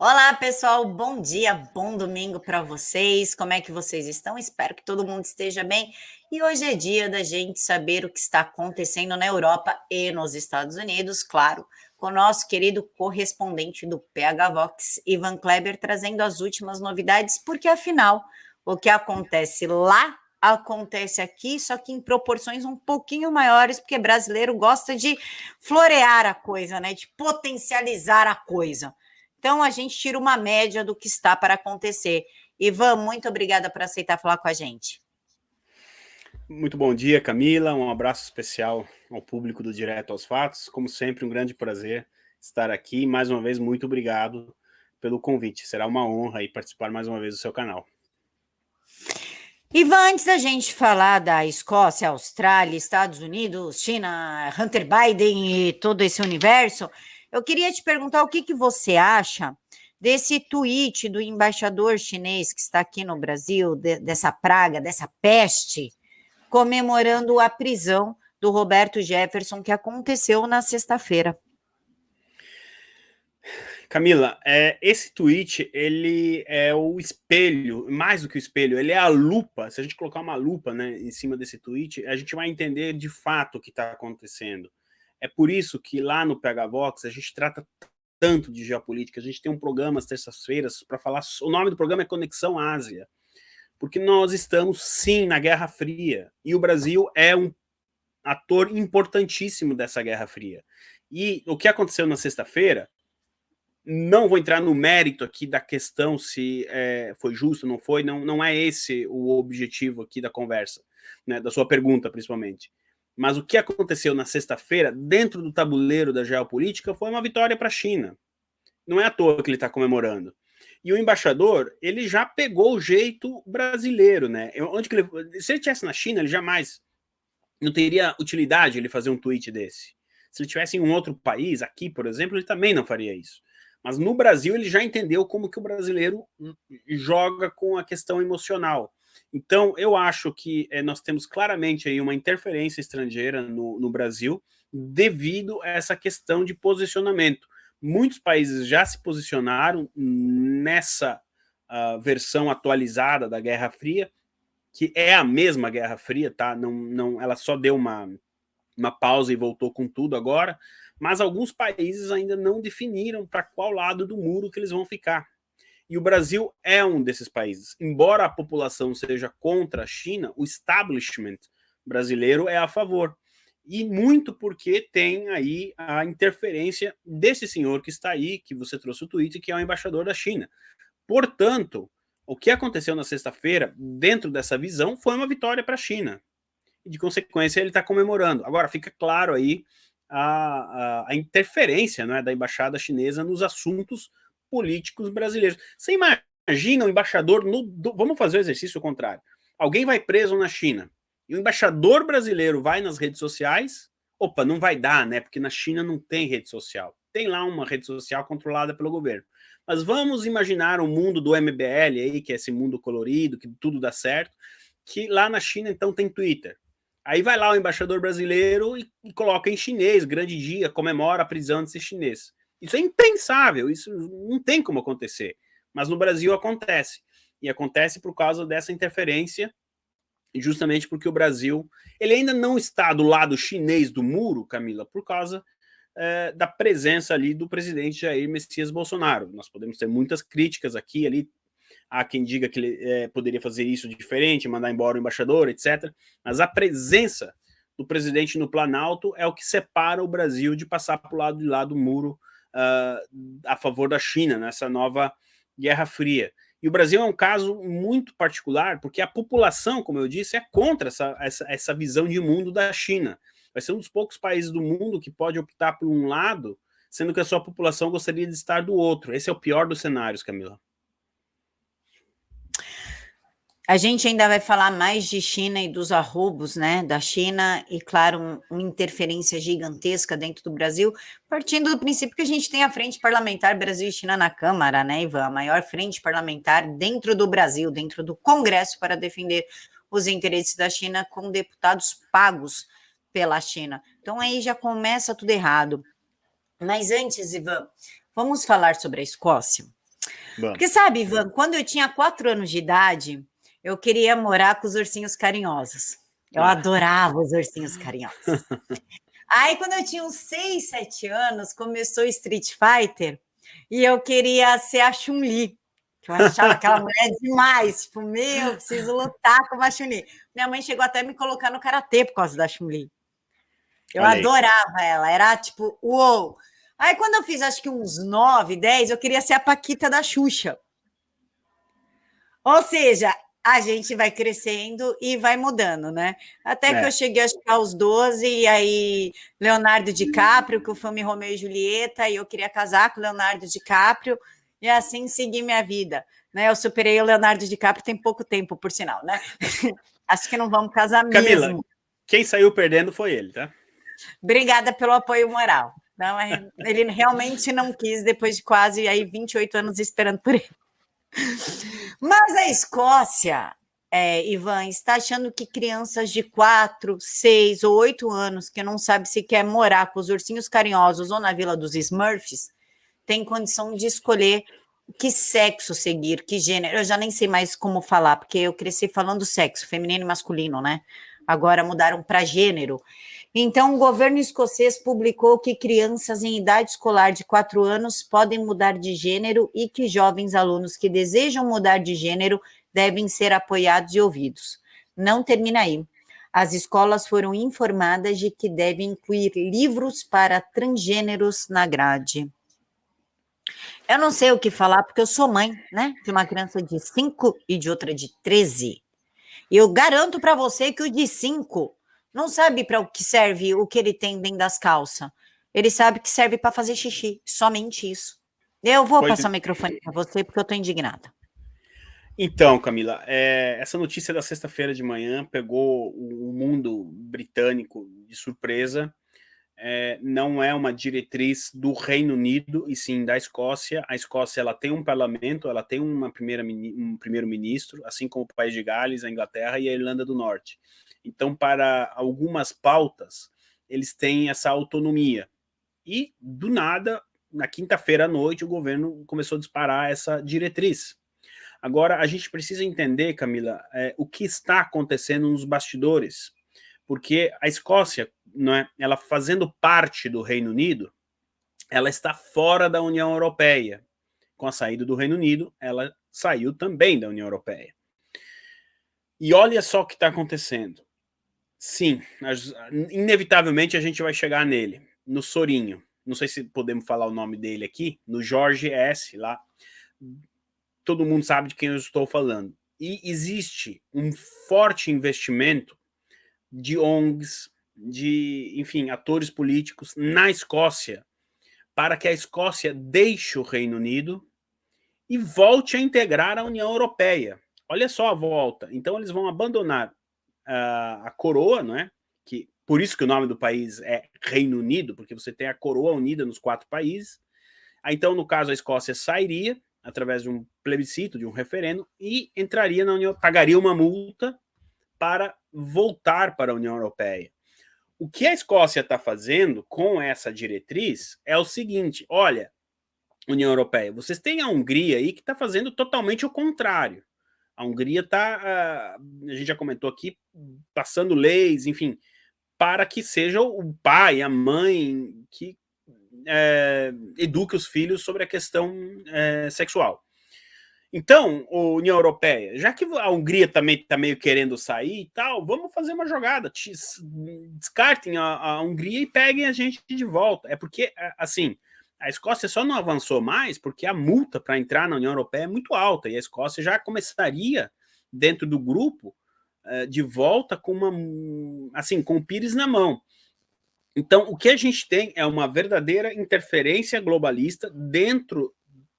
Olá, pessoal, bom dia, bom domingo para vocês. Como é que vocês estão? Espero que todo mundo esteja bem. E hoje é dia da gente saber o que está acontecendo na Europa e nos Estados Unidos, claro, com o nosso querido correspondente do PH Vox, Ivan Kleber, trazendo as últimas novidades, porque afinal, o que acontece lá acontece aqui, só que em proporções um pouquinho maiores, porque brasileiro gosta de florear a coisa, né? De potencializar a coisa. Então, a gente tira uma média do que está para acontecer. Ivan, muito obrigada por aceitar falar com a gente. Muito bom dia, Camila. Um abraço especial ao público do Direto aos Fatos. Como sempre, um grande prazer estar aqui. Mais uma vez, muito obrigado pelo convite. Será uma honra aí participar mais uma vez do seu canal. Ivan, antes da gente falar da Escócia, Austrália, Estados Unidos, China, Hunter Biden e todo esse universo, eu queria te perguntar o que você acha desse tweet do embaixador chinês que está aqui no Brasil, dessa praga, dessa peste, comemorando a prisão do Roberto Jefferson que aconteceu na sexta-feira. Camila, esse tweet, ele é o espelho, mais do que o espelho, ele é a lupa. Se a gente colocar uma lupa, né, em cima desse tweet, a gente vai entender de fato o que está acontecendo. É por isso que lá no PH Vox a gente trata tanto de geopolítica. A gente tem um programa às terças-feiras para falar. O nome do programa é Conexão Ásia, porque nós estamos sim na Guerra Fria e o Brasil é um ator importantíssimo dessa Guerra Fria. E o que aconteceu na sexta-feira, não vou entrar no mérito aqui da questão se foi justo ou não foi, não é esse o objetivo aqui da conversa, né, da sua pergunta principalmente. Mas o que aconteceu na sexta-feira, dentro do tabuleiro da geopolítica, foi uma vitória para a China. Não é à toa que ele está comemorando. E o embaixador, ele já pegou o jeito brasileiro, né? Onde que ele, se ele estivesse na China, ele jamais não teria utilidade ele fazer um tweet desse. Se ele estivesse em um outro país, aqui, por exemplo, ele também não faria isso. Mas no Brasil ele já entendeu como que o brasileiro joga com a questão emocional. Então eu acho que nós temos claramente aí uma interferência estrangeira no Brasil devido a essa questão de posicionamento. Muitos países já se posicionaram nessa versão atualizada da Guerra Fria, que é a mesma Guerra Fria, tá? Ela só deu uma pausa e voltou com tudo agora, mas alguns países ainda não definiram para qual lado do muro que eles vão ficar. E o Brasil é um desses países. Embora a população seja contra a China, o establishment brasileiro é a favor. E muito porque tem aí a interferência desse senhor que está aí, que você trouxe o tweet, que é o embaixador da China. Portanto, o que aconteceu na sexta-feira, dentro dessa visão, foi uma vitória para a China. E, de consequência, ele está comemorando. Agora, fica claro aí a interferência, não é, da embaixada chinesa nos assuntos políticos brasileiros. Você imagina o embaixador... vamos fazer o exercício contrário. Alguém vai preso na China e o embaixador brasileiro vai nas redes sociais. Opa, não vai dar, né? Porque na China não tem rede social. Tem lá uma rede social controlada pelo governo. Mas vamos imaginar o mundo do MBL aí, que é esse mundo colorido, que tudo dá certo, que lá na China, então, tem Twitter. Aí vai lá o embaixador brasileiro e coloca em chinês, grande dia, comemora a prisão desse chinês. Isso é impensável, isso não tem como acontecer. Mas no Brasil acontece. E acontece por causa dessa interferência, justamente porque o Brasil ele ainda não está do lado chinês do muro, Camila, por causa da presença ali do presidente Jair Messias Bolsonaro. Nós podemos ter muitas críticas aqui, ali, há quem diga que ele poderia fazer isso diferente, mandar embora o embaixador, etc. Mas a presença do presidente no Planalto é o que separa o Brasil de passar para o lado de lá do muro a favor da China, nessa nova Guerra Fria. E o Brasil é um caso muito particular, porque a população, como eu disse, é contra essa visão de mundo da China. Vai ser um dos poucos países do mundo que pode optar por um lado, sendo que a sua população gostaria de estar do outro. Esse é o pior dos cenários, Camila. A gente ainda vai falar mais de China e dos arroubos, né, da China e, claro, uma interferência gigantesca dentro do Brasil, partindo do princípio que a gente tem a frente parlamentar Brasil e China na Câmara, né, Ivan? A maior frente parlamentar dentro do Brasil, dentro do Congresso, para defender os interesses da China com deputados pagos pela China. Então aí já começa tudo errado. Mas antes, Ivan, vamos falar sobre a Escócia? Vamos. Porque sabe, Ivan, quando eu tinha 4 anos de idade, eu queria morar com os ursinhos carinhosos. Eu adorava os ursinhos carinhosos. Aí, quando eu tinha uns 6, 7 anos, começou Street Fighter e eu queria ser a Chun-Li, que eu achava aquela mulher demais. Tipo, meu, preciso lutar com a Chun-Li. Minha mãe chegou até a me colocar no karatê por causa da Chun-Li. Eu Olha aí. adorava ela, era tipo, uou. Aí, quando eu fiz acho que uns 9, 10, eu queria ser a Paquita da Xuxa. Ou seja, a gente vai crescendo e vai mudando, né? Até que eu cheguei acho que aos 12, e aí Leonardo DiCaprio, que o filme Romeu e Julieta, e eu queria casar com Leonardo DiCaprio, e assim segui minha vida. Né? Eu superei o Leonardo DiCaprio tem pouco tempo, por sinal, né? Acho que não vamos casar Camila, mesmo. quem saiu perdendo foi ele, tá? Obrigada pelo apoio moral. Não, ele realmente não quis, depois de quase aí 28 anos esperando por ele. Mas a Escócia, Ivan, está achando que crianças de 4, 6 ou 8 anos que não sabem se quer morar com os ursinhos carinhosos ou na Vila dos Smurfs, têm condição de escolher que sexo seguir, que gênero. Eu já nem sei mais como falar, porque eu cresci falando sexo, feminino e masculino, né? Agora mudaram para gênero. Então, o governo escocês publicou que crianças em idade escolar de 4 anos podem mudar de gênero e que jovens alunos que desejam mudar de gênero devem ser apoiados e ouvidos. Não termina aí. As escolas foram informadas de que devem incluir livros para transgêneros na grade. Eu não sei o que falar, porque eu sou mãe, né? De uma criança de 5 e de outra de 13. E eu garanto para você que o de 5 não sabe para o que serve o que ele tem dentro das calças. Ele sabe que serve para fazer xixi. Somente isso. Eu vou Pois, passar o microfone para você, porque eu estou indignada. então, Camila, essa notícia da sexta-feira de manhã pegou o mundo britânico de surpresa. Não é uma diretriz do Reino Unido, e sim da Escócia. A Escócia ela tem um parlamento, ela tem um primeiro-ministro, assim como o País de Gales, a Inglaterra e a Irlanda do Norte. Então, para algumas pautas, eles têm essa autonomia. E, do nada, na quinta-feira à noite, o governo começou a disparar essa diretriz. Agora, a gente precisa entender, Camila, o que está acontecendo nos bastidores, porque a Escócia, não é, ela fazendo parte do Reino Unido, ela está fora da União Europeia. Com a saída do Reino Unido, ela saiu também da União Europeia. E olha só o que está acontecendo. Sim, inevitavelmente a gente vai chegar nele, no Sorinho. Não sei se podemos falar o nome dele aqui, no Jorge S. lá. Todo mundo sabe de quem eu estou falando. E existe um forte investimento de ONGs, de, enfim, atores políticos na Escócia, para que a Escócia deixe o Reino Unido e volte a integrar a União Europeia. Olha só a volta. Então eles vão abandonar a coroa, não é? Que, por isso que o nome do país é Reino Unido, porque você tem a coroa unida nos 4 países. Então, no caso, a Escócia sairia através de um plebiscito, de um referendo, e entraria na União, pagaria uma multa para voltar para a União Europeia. O que a Escócia está fazendo com essa diretriz é o seguinte: olha, União Europeia, vocês têm a Hungria aí que está fazendo totalmente o contrário. A Hungria está, a gente já comentou aqui, passando leis, enfim, para que seja o pai, a mãe que eduque os filhos sobre a questão sexual. Então, a União Europeia, já que a Hungria também está meio querendo sair e tal, vamos fazer uma jogada. Descartem a Hungria e peguem a gente de volta. É porque, assim, a Escócia só não avançou mais porque a multa para entrar na União Europeia é muito alta e a Escócia já começaria dentro do grupo de volta com assim, com o pires na mão. Então, o que a gente tem é uma verdadeira interferência globalista dentro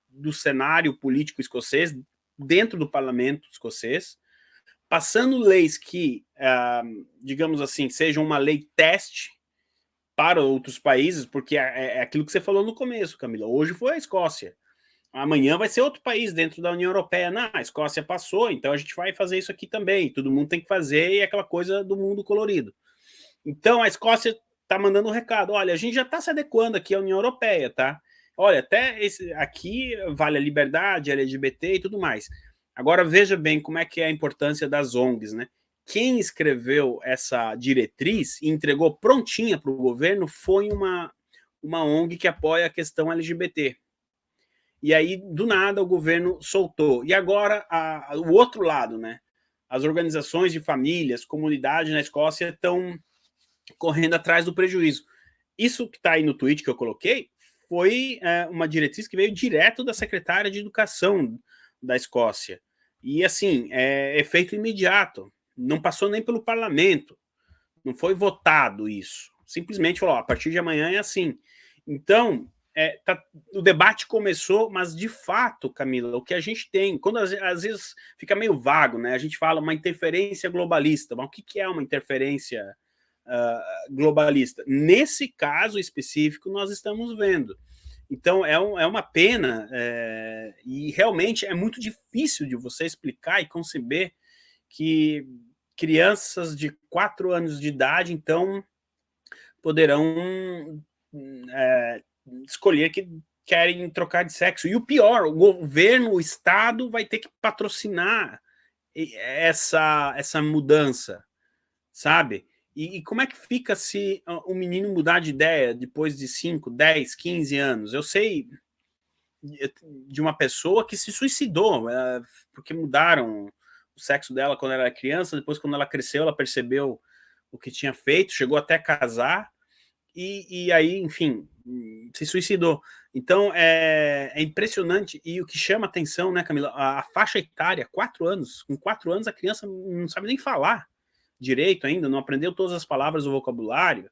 do cenário político escocês, dentro do parlamento escocês, passando leis que, digamos assim, sejam uma lei teste para outros países, porque é aquilo que você falou no começo, Camila. Hoje foi a Escócia. Amanhã vai ser outro país dentro da União Europeia. Não, a Escócia passou, então a gente vai fazer isso aqui também. Todo mundo tem que fazer, e é aquela coisa do mundo colorido. Então a Escócia está mandando um recado: olha, a gente já está se adequando aqui à União Europeia, tá? olha, até aqui vale a liberdade, LGBT e tudo mais. Agora veja bem como é que é a importância das ONGs, né? Quem escreveu essa diretriz e entregou prontinha para o governo foi uma ONG que apoia a questão LGBT. E aí, do nada, o governo soltou. E agora, o outro lado, né? As organizações de famílias, comunidade na Escócia estão correndo atrás do prejuízo. Isso que está aí no tweet que eu coloquei foi uma diretriz que veio direto da secretária de Educação da Escócia. E, assim, é efeito imediato. Não passou nem pelo parlamento. Não foi votado isso. Simplesmente falou, ó, a partir de amanhã é assim. Então, o debate começou, mas de fato, Camila, o que a gente tem, quando às vezes fica meio vago, né? A gente fala uma interferência globalista, mas o que é uma interferência globalista? Nesse caso específico, nós estamos vendo. Então, é uma pena, e realmente é muito difícil de você explicar e conceber que crianças de 4 anos de idade, então, poderão escolher que querem trocar de sexo. E o pior, o governo, o Estado vai ter que patrocinar essa mudança, sabe? E como é que fica se o menino mudar de ideia depois de 5, 10, 15 anos? Eu sei de uma pessoa que se suicidou, porque mudaram o sexo dela quando ela era criança, depois quando ela cresceu, ela percebeu o que tinha feito, chegou até casar, e aí, enfim, se suicidou. Então, é impressionante, e o que chama atenção, né, Camila, a faixa etária, 4 anos, com 4 anos a criança não sabe nem falar direito ainda, não aprendeu todas as palavras do vocabulário,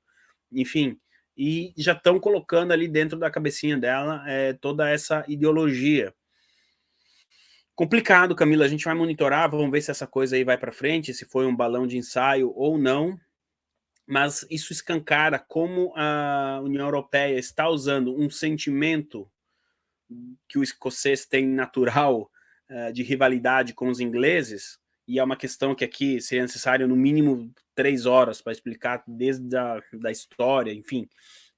enfim, e já estão colocando ali dentro da cabecinha dela toda essa ideologia. Complicado, Camila, a gente vai monitorar, vamos ver se essa coisa aí vai para frente, se foi um balão de ensaio ou não, mas isso escancara como a União Europeia está usando um sentimento que o escocês tem natural de rivalidade com os ingleses, e é uma questão que aqui seria necessário no mínimo 3 horas para explicar desde da história, enfim,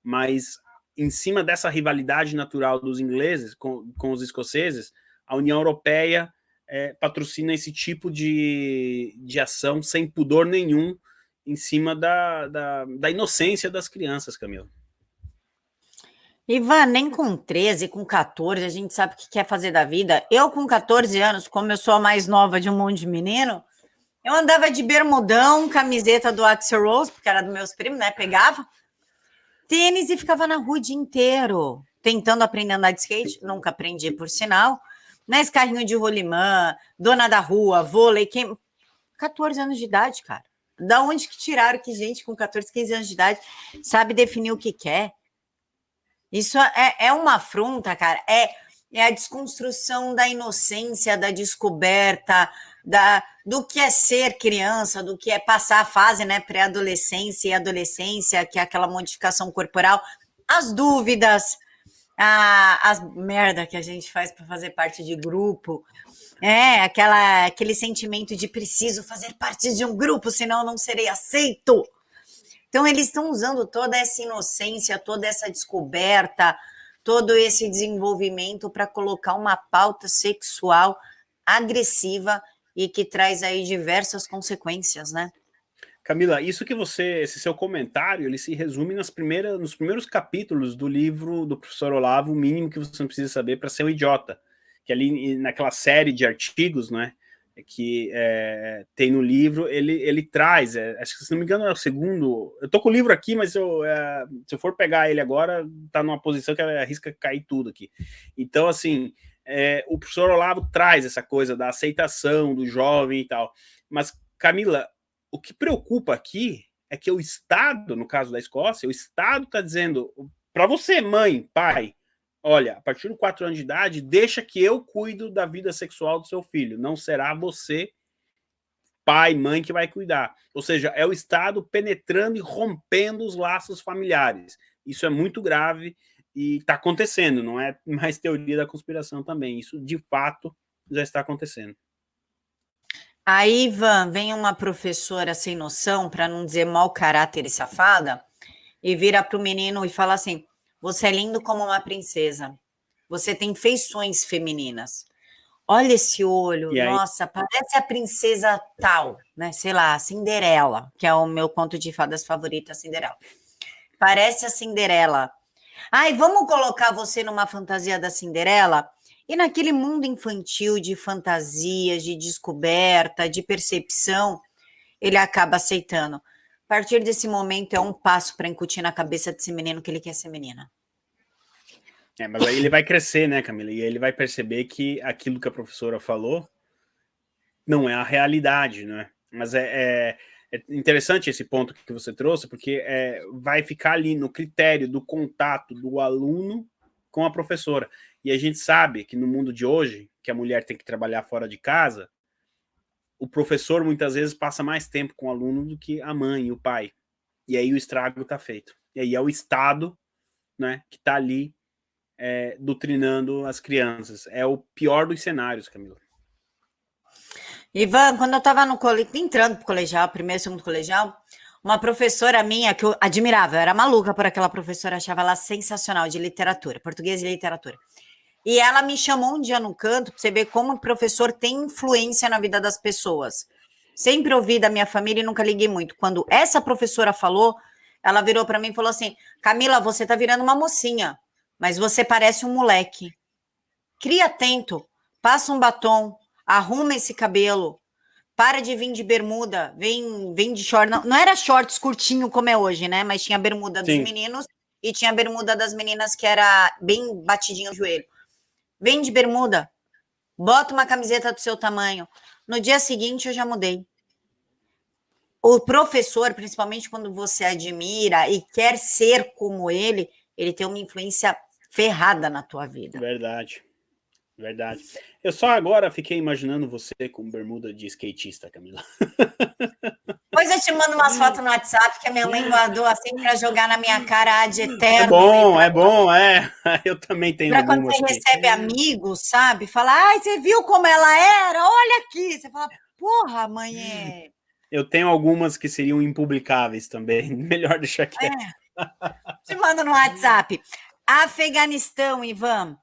mas em cima dessa rivalidade natural dos ingleses com os escoceses, a União Europeia patrocina esse tipo de ação sem pudor nenhum em cima da inocência das crianças, Camila. Ivan, nem com 13, com 14, a gente sabe o que quer fazer da vida. Eu, com 14 anos, como eu sou a mais nova de um monte de menino, eu andava de bermudão, camiseta do Axl Rose, porque era dos meus primos, né? Pegava tênis e ficava na rua o dia inteiro, tentando aprender a andar de skate. Nunca aprendi, por sinal. Mas carrinho de rolimã, dona da rua, vôlei, 14 anos de idade, cara. Da onde que tiraram que gente com 14, 15 anos de idade sabe definir o que quer? Isso é uma afronta, cara. É a desconstrução da inocência, da descoberta, do que é ser criança, do que é passar a fase, né, pré-adolescência e adolescência, que é aquela modificação corporal, as dúvidas, as merda que a gente faz para fazer parte de grupo, aquele sentimento de preciso fazer parte de um grupo, senão não serei aceito. Então, eles estão usando toda essa inocência, toda essa descoberta, todo esse desenvolvimento para colocar uma pauta sexual agressiva e que traz aí diversas consequências, né? Camila, isso que esse seu comentário, ele se resume nos primeiros capítulos do livro do professor Olavo, O Mínimo que Você Não Precisa Saber para Ser um Idiota, que ali naquela série de artigos, né, que tem no livro, ele traz, acho que se não me engano é o segundo, eu tô com o livro aqui, mas se eu for pegar ele agora, tá numa posição que arrisca cair tudo aqui. Então, assim, o professor Olavo traz essa coisa da aceitação do jovem e tal, mas, Camila, o que preocupa aqui é que o Estado, no caso da Escócia, o Estado está dizendo para você, mãe, pai, olha, a partir de 4 anos de idade, deixa que eu cuido da vida sexual do seu filho. Não será você, pai, mãe, que vai cuidar. Ou seja, é o Estado penetrando e rompendo os laços familiares. Isso é muito grave e está acontecendo, não é mais teoria da conspiração também. Isso, de fato, já está acontecendo. Aí, Ivan, vem uma professora sem noção, para não dizer mau caráter e safada, e vira para o menino e fala assim: Você é lindo como uma princesa. Você tem feições femininas. Olha esse olho, E aí, nossa, parece a princesa tal, né? Sei lá, Cinderela, que é o meu conto de fadas favorito, a Cinderela. Parece a Cinderela. Ai, vamos colocar você numa fantasia da Cinderela? E naquele mundo infantil de fantasias, de descoberta, de percepção, ele acaba aceitando. A partir desse momento é um passo para incutir na cabeça desse menino que ele quer ser menina. mas aí ele vai crescer, né, Camila? E ele vai perceber que aquilo que a professora falou não é a realidade, né? Mas é interessante esse ponto que você trouxe, porque vai ficar ali no critério do contato do aluno com a professora. E a gente sabe que no mundo de hoje, que a mulher tem que trabalhar fora de casa, o professor muitas vezes passa mais tempo com o aluno do que a mãe e o pai. E aí o estrago está feito. E aí é o Estado, né, que está ali doutrinando as crianças. É o pior dos cenários, Camila. Ivan, quando eu estava entrando para o colegial, primeiro, segundo colegial, uma professora minha que eu admirava, eu era maluca por aquela professora, achava ela sensacional de literatura, português e literatura. E ela me chamou um dia no canto para você ver como o professor tem influência na vida das pessoas. Sempre ouvi da minha família e nunca liguei muito. Quando essa professora falou, ela virou para mim e falou assim: Camila, você tá virando uma mocinha, mas você parece um moleque. Cria atento, passa um batom, arruma esse cabelo, para de vir de bermuda, vem de short. Não, não era shorts curtinho como é hoje, né? Mas tinha bermuda dos Sim. meninos e tinha bermuda das meninas que era bem batidinho no joelho. Vem de bermuda, bota uma camiseta do seu tamanho. No dia seguinte eu já mudei. O professor, principalmente quando você admira e quer ser como ele tem uma influência ferrada na tua vida. Verdade, verdade. Eu só agora fiquei imaginando você com bermuda de skatista, Camila. Depois eu te mando umas fotos no WhatsApp que a minha mãe guardou assim para jogar na minha cara ad É eterno e bom, é bom, é. Eu também tenho para quando algumas você que. recebe amigos, sabe? Fala, ai, você viu como ela era? Olha aqui. Você fala, porra, mãe, Eu tenho algumas que seriam impublicáveis também. Melhor deixar quieto. te mando no WhatsApp. Afeganistão, Ivan.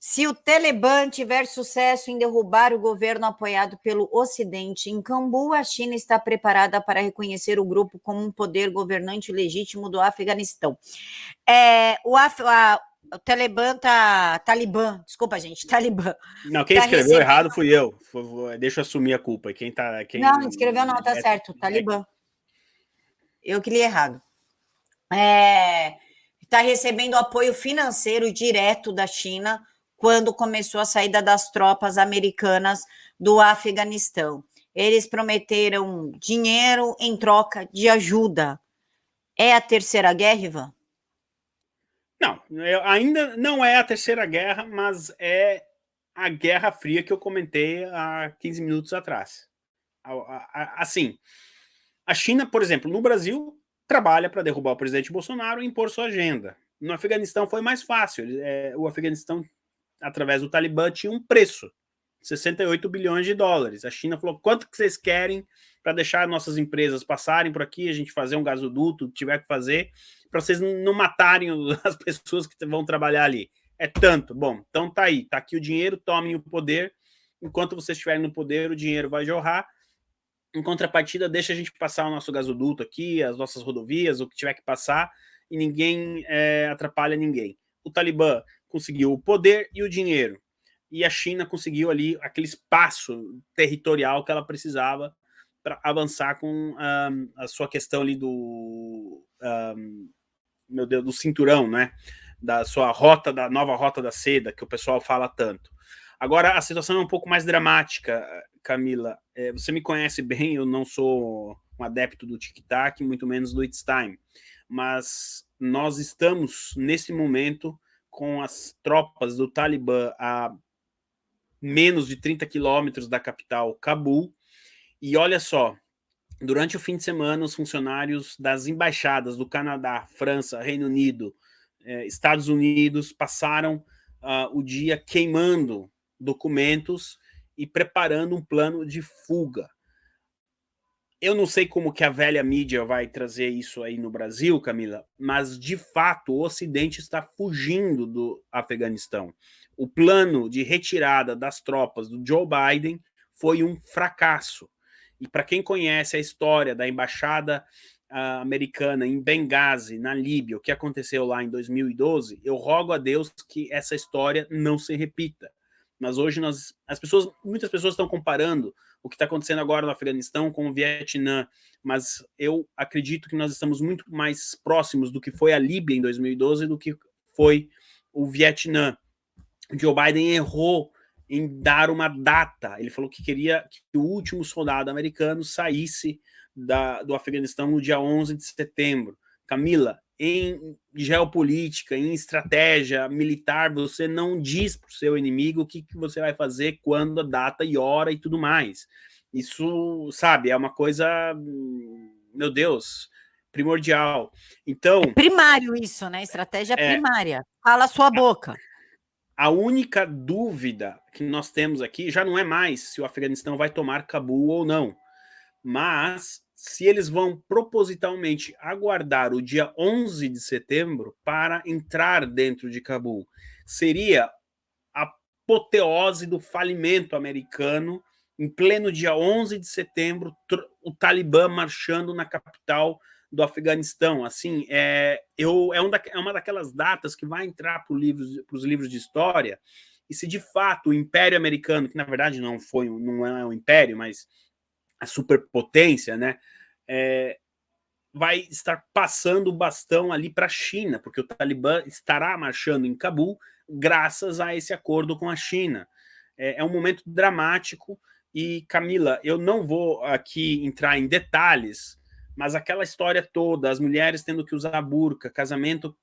Se o Talibã tiver sucesso em derrubar o governo apoiado pelo Ocidente em Campbell, a China está preparada para reconhecer o grupo como um poder governante legítimo do Afeganistão. O Talibã, desculpa, gente, Talibã, Não, quem está escreveu recebendo. errado fui eu. Deixa eu assumir a culpa. Não, escreveu não, tá certo, Talibã. Eu que li errado. Está recebendo apoio financeiro direto da China quando começou a saída das tropas americanas do Afeganistão. Eles prometeram dinheiro em troca de ajuda. É a terceira guerra, Ivan? Não, ainda não é a Terceira Guerra, mas é a Guerra Fria que eu comentei há 15 minutos atrás. Assim, a China, por exemplo, no Brasil, trabalha para derrubar o presidente Bolsonaro e impor sua agenda. No Afeganistão foi mais fácil. O Afeganistão, através do Talibã, tinha um preço: 68 bilhões de dólares. A China falou: quanto que vocês querem para deixar nossas empresas passarem por aqui, a gente fazer um gasoduto, tiver que fazer, para vocês não matarem as pessoas que vão trabalhar ali? É tanto. Bom, então tá aí, tá aqui o dinheiro, tomem o poder. Enquanto vocês estiverem no poder, o dinheiro vai jorrar. Em contrapartida, deixa a gente passar o nosso gasoduto aqui, as nossas rodovias, o que tiver que passar, e ninguém atrapalha ninguém. O Talibã conseguiu o poder e o dinheiro, e a China conseguiu ali aquele espaço territorial que ela precisava para avançar com a sua questão ali meu Deus, do cinturão, né? Da sua rota, da nova rota da seda, que o pessoal fala tanto. Agora, a situação é um pouco mais dramática, Camila. Você me conhece bem, eu não sou um adepto do tic-tac, muito menos do It's Time. Mas nós estamos, nesse momento, com as tropas do Talibã a menos de 30 quilômetros da capital, Cabul. E olha só, durante o fim de semana, os funcionários das embaixadas do Canadá, França, Reino Unido, Estados Unidos passaram o dia queimando documentos e preparando um plano de fuga. Eu não sei como que a velha mídia vai trazer isso aí no Brasil, Camila, mas de fato o Ocidente está fugindo do Afeganistão. O plano de retirada das tropas do Joe Biden foi um fracasso. E para quem conhece a história da embaixada americana em Benghazi, na Líbia, o que aconteceu lá em 2012, eu rogo a Deus que essa história não se repita. Mas hoje muitas pessoas estão comparando o que está acontecendo agora no Afeganistão com o Vietnã, mas eu acredito que nós estamos muito mais próximos do que foi a Líbia em 2012 do que foi o Vietnã. O Joe Biden errou em dar uma data. Ele falou que queria que o último soldado americano saísse do Afeganistão no dia 11 de setembro. Camila, em geopolítica, em estratégia militar, você não diz para o seu inimigo o que você vai fazer, quando, a data e hora e tudo mais. Isso, sabe, é uma coisa, meu Deus, primordial. Então, É primário isso, né? Estratégia é, primária. Cala a sua boca. a única dúvida que nós temos aqui já não é mais se o Afeganistão vai tomar Cabul ou não, mas se eles vão propositalmente aguardar o dia 11 de setembro para entrar dentro de Cabul. Seria a apoteose do falimento americano em pleno dia 11 de setembro, o Talibã marchando na capital do Afeganistão. Assim, é uma daquelas datas que vai entrar para os livros de história, e se de fato o Império Americano, que na verdade não é um império, mas a superpotência, né, vai estar passando o bastão ali para a China, porque o Talibã estará marchando em Cabul graças a esse acordo com a China. É um momento dramático. E, Camila, eu não vou aqui entrar em detalhes, mas aquela história toda, as mulheres tendo que usar burca, casamento,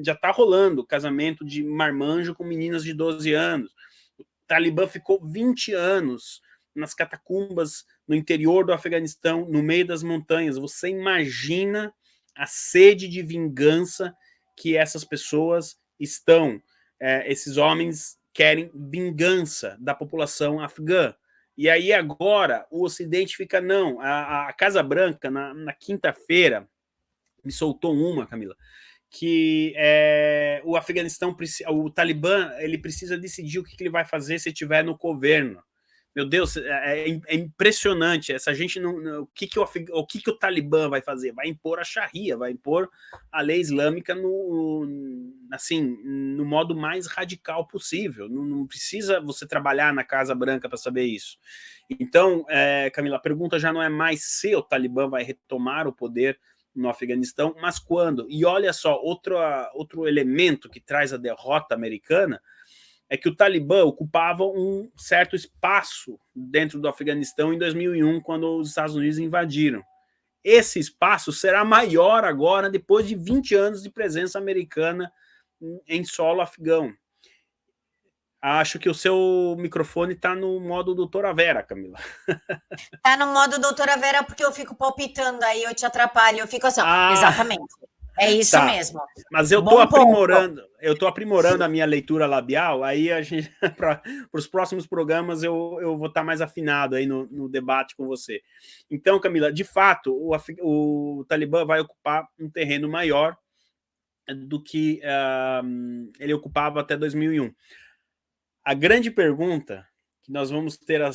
já está rolando, casamento de marmanjo com meninas de 12 anos. O Talibã ficou 20 anos nas catacumbas no interior do Afeganistão, no meio das montanhas. Você imagina a sede de vingança que essas pessoas estão. Esses homens querem vingança da população afegã. E aí agora o Ocidente fica, não, a Casa Branca, na quinta-feira, me soltou uma, Camila, que o Afeganistão, o Talibã, ele precisa decidir o que ele vai fazer se estiver no governo. Meu Deus, é impressionante. Essa gente não. O que o Talibã vai fazer? Vai impor a Sharia, vai impor a lei islâmica no modo mais radical possível. Não precisa você trabalhar na Casa Branca para saber isso. Então, Camila, a pergunta já não é mais se o Talibã vai retomar o poder no Afeganistão, mas quando. E olha só, outro elemento que traz a derrota americana é que o Talibã ocupava um certo espaço dentro do Afeganistão em 2001, quando os Estados Unidos invadiram. Esse espaço será maior agora, depois de 20 anos de presença americana em solo afegão. Acho que o seu microfone está no modo doutora Vera, Camila. Tá no modo doutora Vera porque eu fico palpitando, aí eu te atrapalho, eu fico assim, ó, exatamente. É isso tá. mesmo. Mas eu estou aprimorando a minha leitura labial, aí a gente, para os próximos programas, eu vou estar mais afinado aí no debate com você. Então, Camila, de fato, o Talibã vai ocupar um terreno maior do que ele ocupava até 2001. A grande pergunta, que nós vamos ter a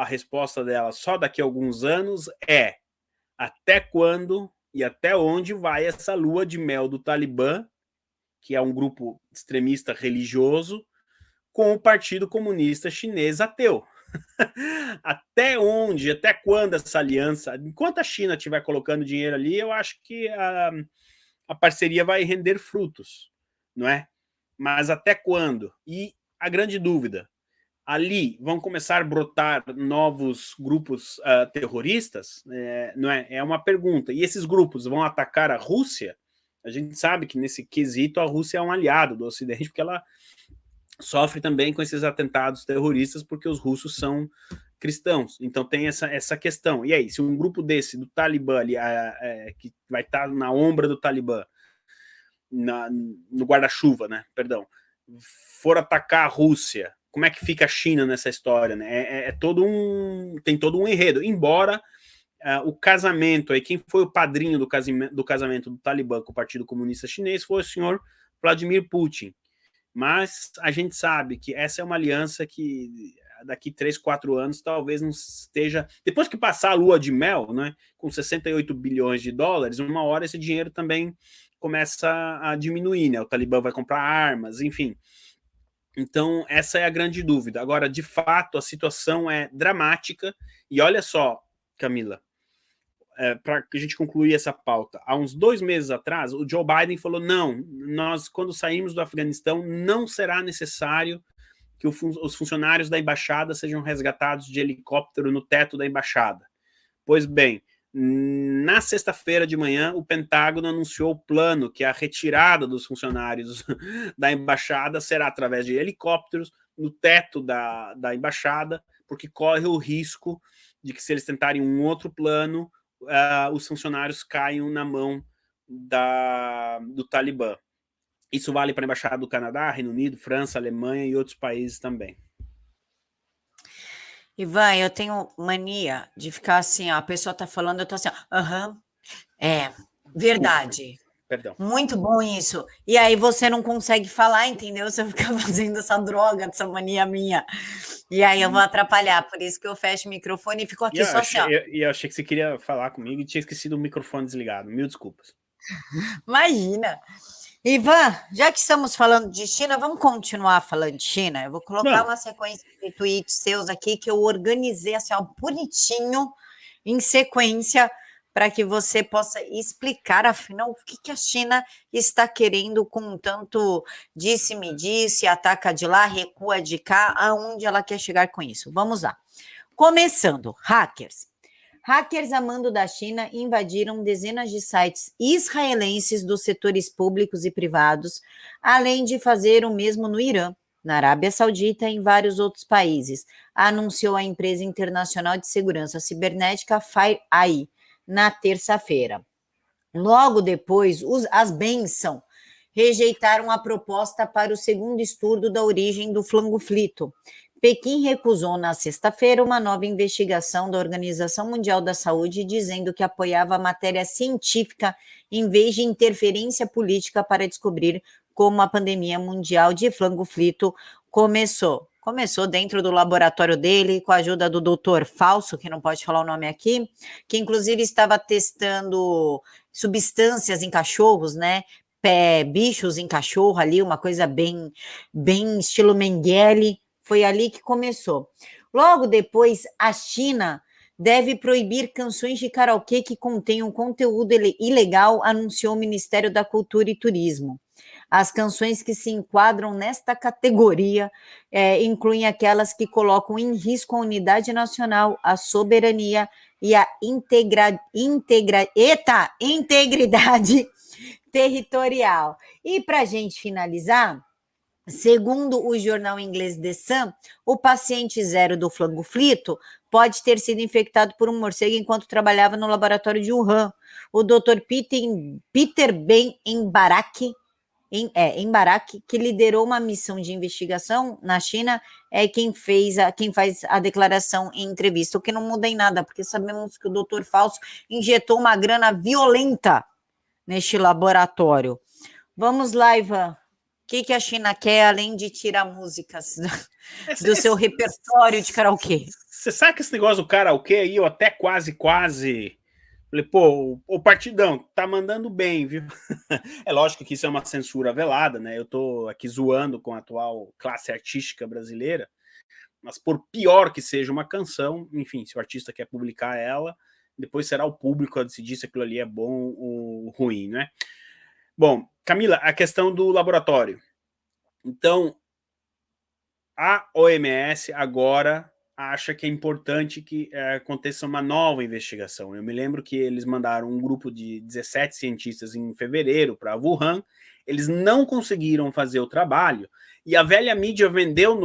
resposta dela só daqui a alguns anos, é: até quando e até onde vai essa lua de mel do Talibã, que é um grupo extremista religioso, com o Partido Comunista Chinês ateu? Até onde, até quando essa aliança? Enquanto a China estiver colocando dinheiro ali, eu acho que a parceria vai render frutos, não é? Mas até quando? E a grande dúvida: ali vão começar a brotar novos grupos terroristas? Não é? É uma pergunta. E esses grupos vão atacar a Rússia? A gente sabe que nesse quesito a Rússia é um aliado do Ocidente, porque ela sofre também com esses atentados terroristas, porque os russos são cristãos. Então tem essa questão. E aí, se um grupo desse, do Talibã, ali, que vai estar na ombra do Talibã, no guarda-chuva, né? Perdão, for atacar a Rússia, como é que fica a China nessa história, né? Tem todo um enredo, embora o casamento, aí, quem foi o padrinho do casamento do Talibã com o Partido Comunista Chinês foi o senhor Vladimir Putin. Mas a gente sabe que essa é uma aliança que daqui 3, 4 anos talvez não esteja... Depois que passar a lua de mel, né, com 68 bilhões de dólares, uma hora esse dinheiro também começa a diminuir, né? O Talibã vai comprar armas, enfim. Então, essa é a grande dúvida. Agora, de fato, a situação é dramática. E olha só, Camila, para a gente concluir essa pauta, há uns 2 meses atrás, o Joe Biden falou, não, nós, quando sairmos do Afeganistão, não será necessário que os funcionários da embaixada sejam resgatados de helicóptero no teto da embaixada. Pois bem, na sexta-feira de manhã, o Pentágono anunciou o plano que a retirada dos funcionários da embaixada será através de helicópteros no teto da embaixada, porque corre o risco de que, se eles tentarem um outro plano, os funcionários caiam na mão do Talibã. Isso vale para a embaixada do Canadá, Reino Unido, França, Alemanha e outros países também. Ivan, eu tenho mania de ficar assim, ó, a pessoa tá falando, eu tô assim, aham, verdade. Perdão. Muito bom isso. E aí você não consegue falar, entendeu? Você fica fazendo essa droga, essa mania minha. E aí eu vou atrapalhar, por isso que eu fecho o microfone e fico aqui só assim, ó. E eu achei que você queria falar comigo e tinha esquecido o microfone desligado. Mil desculpas. Imagina. Ivan, já que estamos falando de China, vamos continuar falando de China? Eu vou colocar uma sequência de tweets seus aqui que eu organizei assim, ó, bonitinho, em sequência, para que você possa explicar, afinal, o que a China está querendo com tanto disse-me disse, ataca de lá, recua de cá, aonde ela quer chegar com isso. Vamos lá. Começando, hackers. Hackers a mando da China invadiram dezenas de sites israelenses dos setores públicos e privados, além de fazer o mesmo no Irã, na Arábia Saudita e em vários outros países, anunciou a empresa internacional de segurança cibernética FireEye na terça-feira. Logo depois, as Benson rejeitaram a proposta para o segundo estudo da origem do flango frito. Pequim recusou na sexta-feira uma nova investigação da Organização Mundial da Saúde, dizendo que apoiava a matéria científica em vez de interferência política para descobrir como a pandemia mundial de flango frito começou. Começou dentro do laboratório dele, com a ajuda do doutor Falso, que não pode falar o nome aqui, que inclusive estava testando substâncias em cachorros, né? Bichos em cachorro ali, uma coisa bem estilo Mengele. Foi ali que começou. Logo depois, a China deve proibir canções de karaokê que contenham conteúdo ilegal, anunciou o Ministério da Cultura e Turismo. As canções que se enquadram nesta categoria incluem aquelas que colocam em risco a unidade nacional, a soberania e a integridade territorial. E para a gente finalizar, segundo o jornal inglês The Sun, o paciente zero do flango frito pode ter sido infectado por um morcego enquanto trabalhava no laboratório de Wuhan. O Dr. Peter Ben Embarek, que liderou uma missão de investigação na China, é quem faz a declaração em entrevista, o que não muda em nada, porque sabemos que o Dr. Falso injetou uma grana violenta neste laboratório. Vamos lá, Ivan. O que a China quer, além de tirar músicas do seu repertório de karaokê? Você sabe que esse negócio do karaokê aí, eu até quase... Falei, pô, o Partidão tá mandando bem, viu? É lógico que isso é uma censura velada, né? Eu tô aqui zoando com a atual classe artística brasileira, mas por pior que seja uma canção, enfim, se o artista quer publicar ela, depois será o público a decidir se aquilo ali é bom ou ruim, né? Bom, Camila, a questão do laboratório. Então, a OMS agora acha que é importante que aconteça uma nova investigação. Eu me lembro que eles mandaram um grupo de 17 cientistas em fevereiro para Wuhan, eles não conseguiram fazer o trabalho, e a velha mídia vendeu,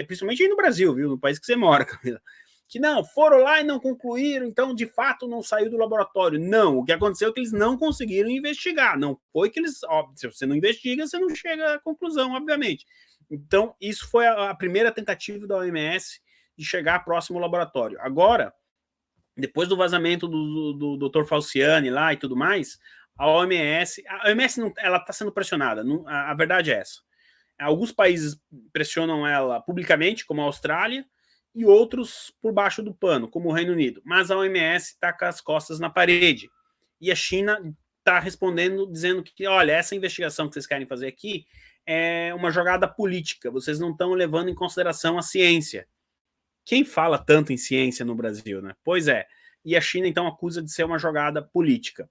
principalmente aí no Brasil, viu, no país que você mora, Camila, que não, foram lá e não concluíram, então de fato não saiu do laboratório. Não, o que aconteceu é que eles não conseguiram investigar, não foi que eles, óbvio, se você não investiga, você não chega à conclusão, obviamente. Então, isso foi a primeira tentativa da OMS de chegar próximo ao laboratório. Agora, depois do vazamento do Dr. Falciani lá e tudo mais, a OMS não, ela está sendo pressionada, não, a verdade é essa. Alguns países pressionam ela publicamente, como a Austrália, e outros por baixo do pano, como o Reino Unido. Mas a OMS está com as costas na parede. E a China está respondendo, dizendo que, olha, essa investigação que vocês querem fazer aqui é uma jogada política, vocês não estão levando em consideração a ciência. Quem fala tanto em ciência no Brasil, né? Pois é. E a China, então, acusa de ser uma jogada política.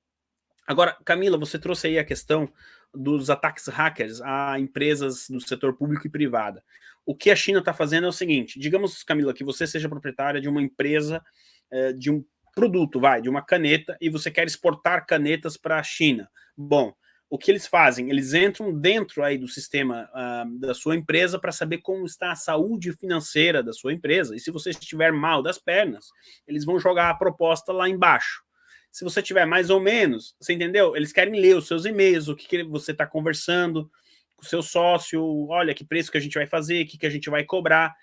Agora, Camila, você trouxe aí a questão dos ataques hackers a empresas do setor público e privado. O que a China está fazendo é o seguinte, digamos, Camila, que você seja proprietária de uma empresa, de um produto, de uma caneta, e você quer exportar canetas para a China. Bom, o que eles fazem? Eles entram dentro aí do sistema da sua empresa para saber como está a saúde financeira da sua empresa, e se você estiver mal das pernas, eles vão jogar a proposta lá embaixo. Se você tiver mais ou menos, você entendeu? Eles querem ler os seus e-mails, o que você está conversando com o seu sócio, olha que preço que a gente vai fazer, o que a gente vai cobrar.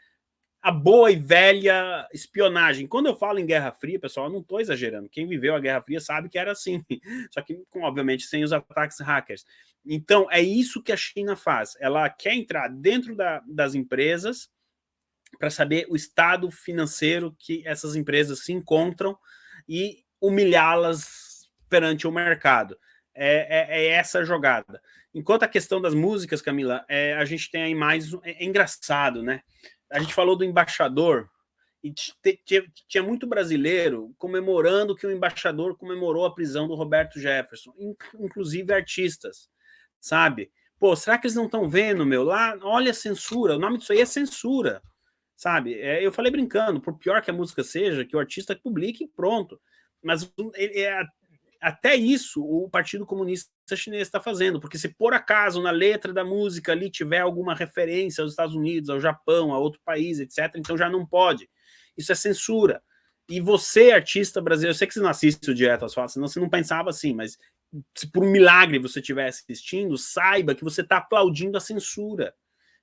A boa e velha espionagem. Quando eu falo em Guerra Fria, pessoal, eu não estou exagerando. Quem viveu a Guerra Fria sabe que era assim. Só que, obviamente, sem os ataques hackers. Então, é isso que a China faz. Ela quer entrar dentro das empresas para saber o estado financeiro que essas empresas se encontram e humilhá-las perante o mercado. É essa a jogada. Enquanto a questão das músicas, Camila, a gente tem aí mais... É engraçado, né? A gente falou do embaixador, e tinha muito brasileiro comemorando que o embaixador comemorou a prisão do Roberto Jefferson, inclusive artistas, sabe? Pô, será que eles não estão vendo, meu? Lá, olha a censura, o nome disso aí é censura, sabe? Eu falei brincando, por pior que a música seja, que o artista publique e pronto. Mas até isso o Partido Comunista Chinês está fazendo, porque se por acaso na letra da música ali tiver alguma referência aos Estados Unidos, ao Japão, a outro país, etc., então já não pode. Isso é censura. E você, artista brasileiro, eu sei que você não assiste o Direto às Falas, senão você não pensava assim, mas se por um milagre você estiver assistindo, saiba que você está aplaudindo a censura.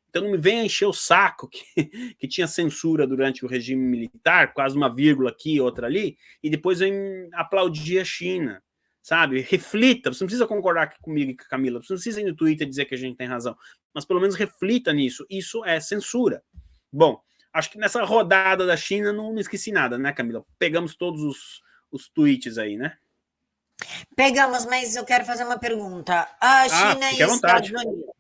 Então não me venha encher o saco que tinha censura durante o regime militar, quase uma vírgula aqui, outra ali, e depois vem aplaudir a China, sabe? Reflita, você não precisa concordar comigo e com a Camila, você não precisa ir no Twitter dizer que a gente tem razão, mas pelo menos reflita nisso, isso é censura. Bom, acho que nessa rodada da China não esqueci nada, né, Camila? Pegamos todos os tweets aí, né? Pegamos, mas eu quero fazer uma pergunta. A China e Estados Unidos.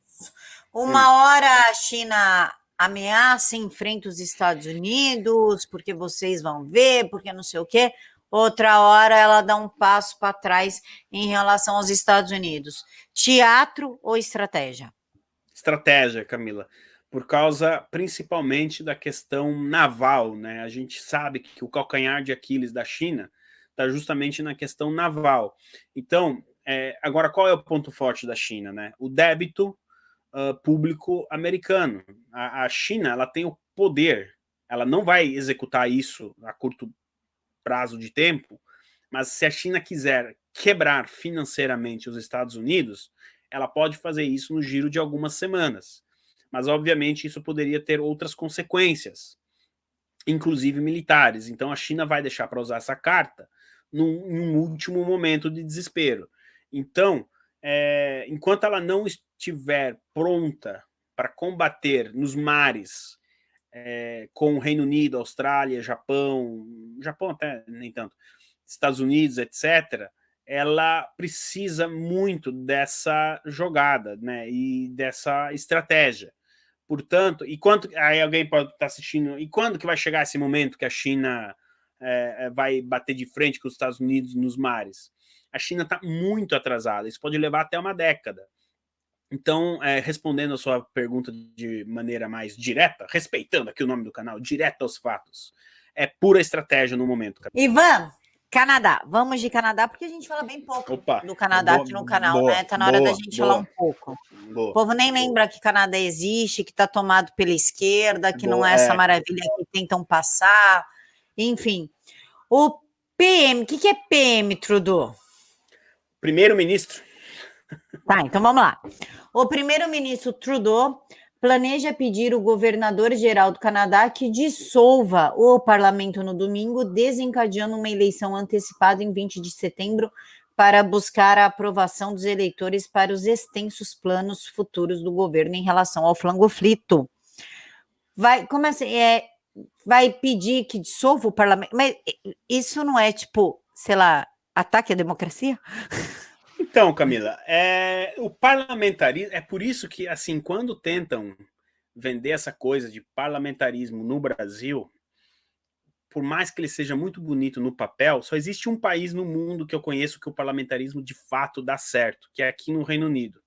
Uma hora a China ameaça, enfrenta os Estados Unidos, porque vocês vão ver, porque não sei o quê. Outra hora ela dá um passo para trás em relação aos Estados Unidos. Teatro ou estratégia? Estratégia, Camila. Por causa principalmente da questão naval, né? A gente sabe que o calcanhar de Aquiles da China está justamente na questão naval. Então, agora qual é o ponto forte da China, né? O débito público americano. A China, ela tem o poder, ela não vai executar isso a curto prazo de tempo, mas se a China quiser quebrar financeiramente os Estados Unidos, ela pode fazer isso no giro de algumas semanas. Mas, obviamente, isso poderia ter outras consequências, inclusive militares. Então, a China vai deixar para usar essa carta num último momento de desespero. Então, enquanto ela não estiver pronta para combater nos mares com o Reino Unido, Austrália, Japão até nem tanto, Estados Unidos, etc., ela precisa muito dessa jogada, né, e dessa estratégia. Portanto, aí alguém pode estar assistindo, e quando que vai chegar esse momento que a China vai bater de frente com os Estados Unidos nos mares? A China está muito atrasada, isso pode levar até uma década. Então, respondendo a sua pergunta de maneira mais direta, respeitando aqui o nome do canal, direto aos fatos, é pura estratégia no momento. Ivan, Canadá. Vamos de Canadá, porque a gente fala bem pouco do Canadá aqui no canal, né? Tá na hora da gente falar um pouco. O povo nem lembra que Canadá existe, que tá tomado pela esquerda, que não é essa maravilha que tentam passar. Enfim. O PM, o que é PM, Trudeau? Primeiro-ministro. Tá, então vamos lá. O primeiro-ministro Trudeau planeja pedir o governador-geral do Canadá que dissolva o parlamento no domingo, desencadeando uma eleição antecipada em 20 de setembro para buscar a aprovação dos eleitores para os extensos planos futuros do governo em relação ao flango-frito. Como assim? Vai pedir que dissolva o parlamento? Mas isso não é tipo, sei lá, ataque à democracia? Então, Camila, o parlamentarismo, é por isso que, assim, quando tentam vender essa coisa de parlamentarismo no Brasil, por mais que ele seja muito bonito no papel, só existe um país no mundo que eu conheço que o parlamentarismo de fato dá certo, que é aqui no Reino Unido.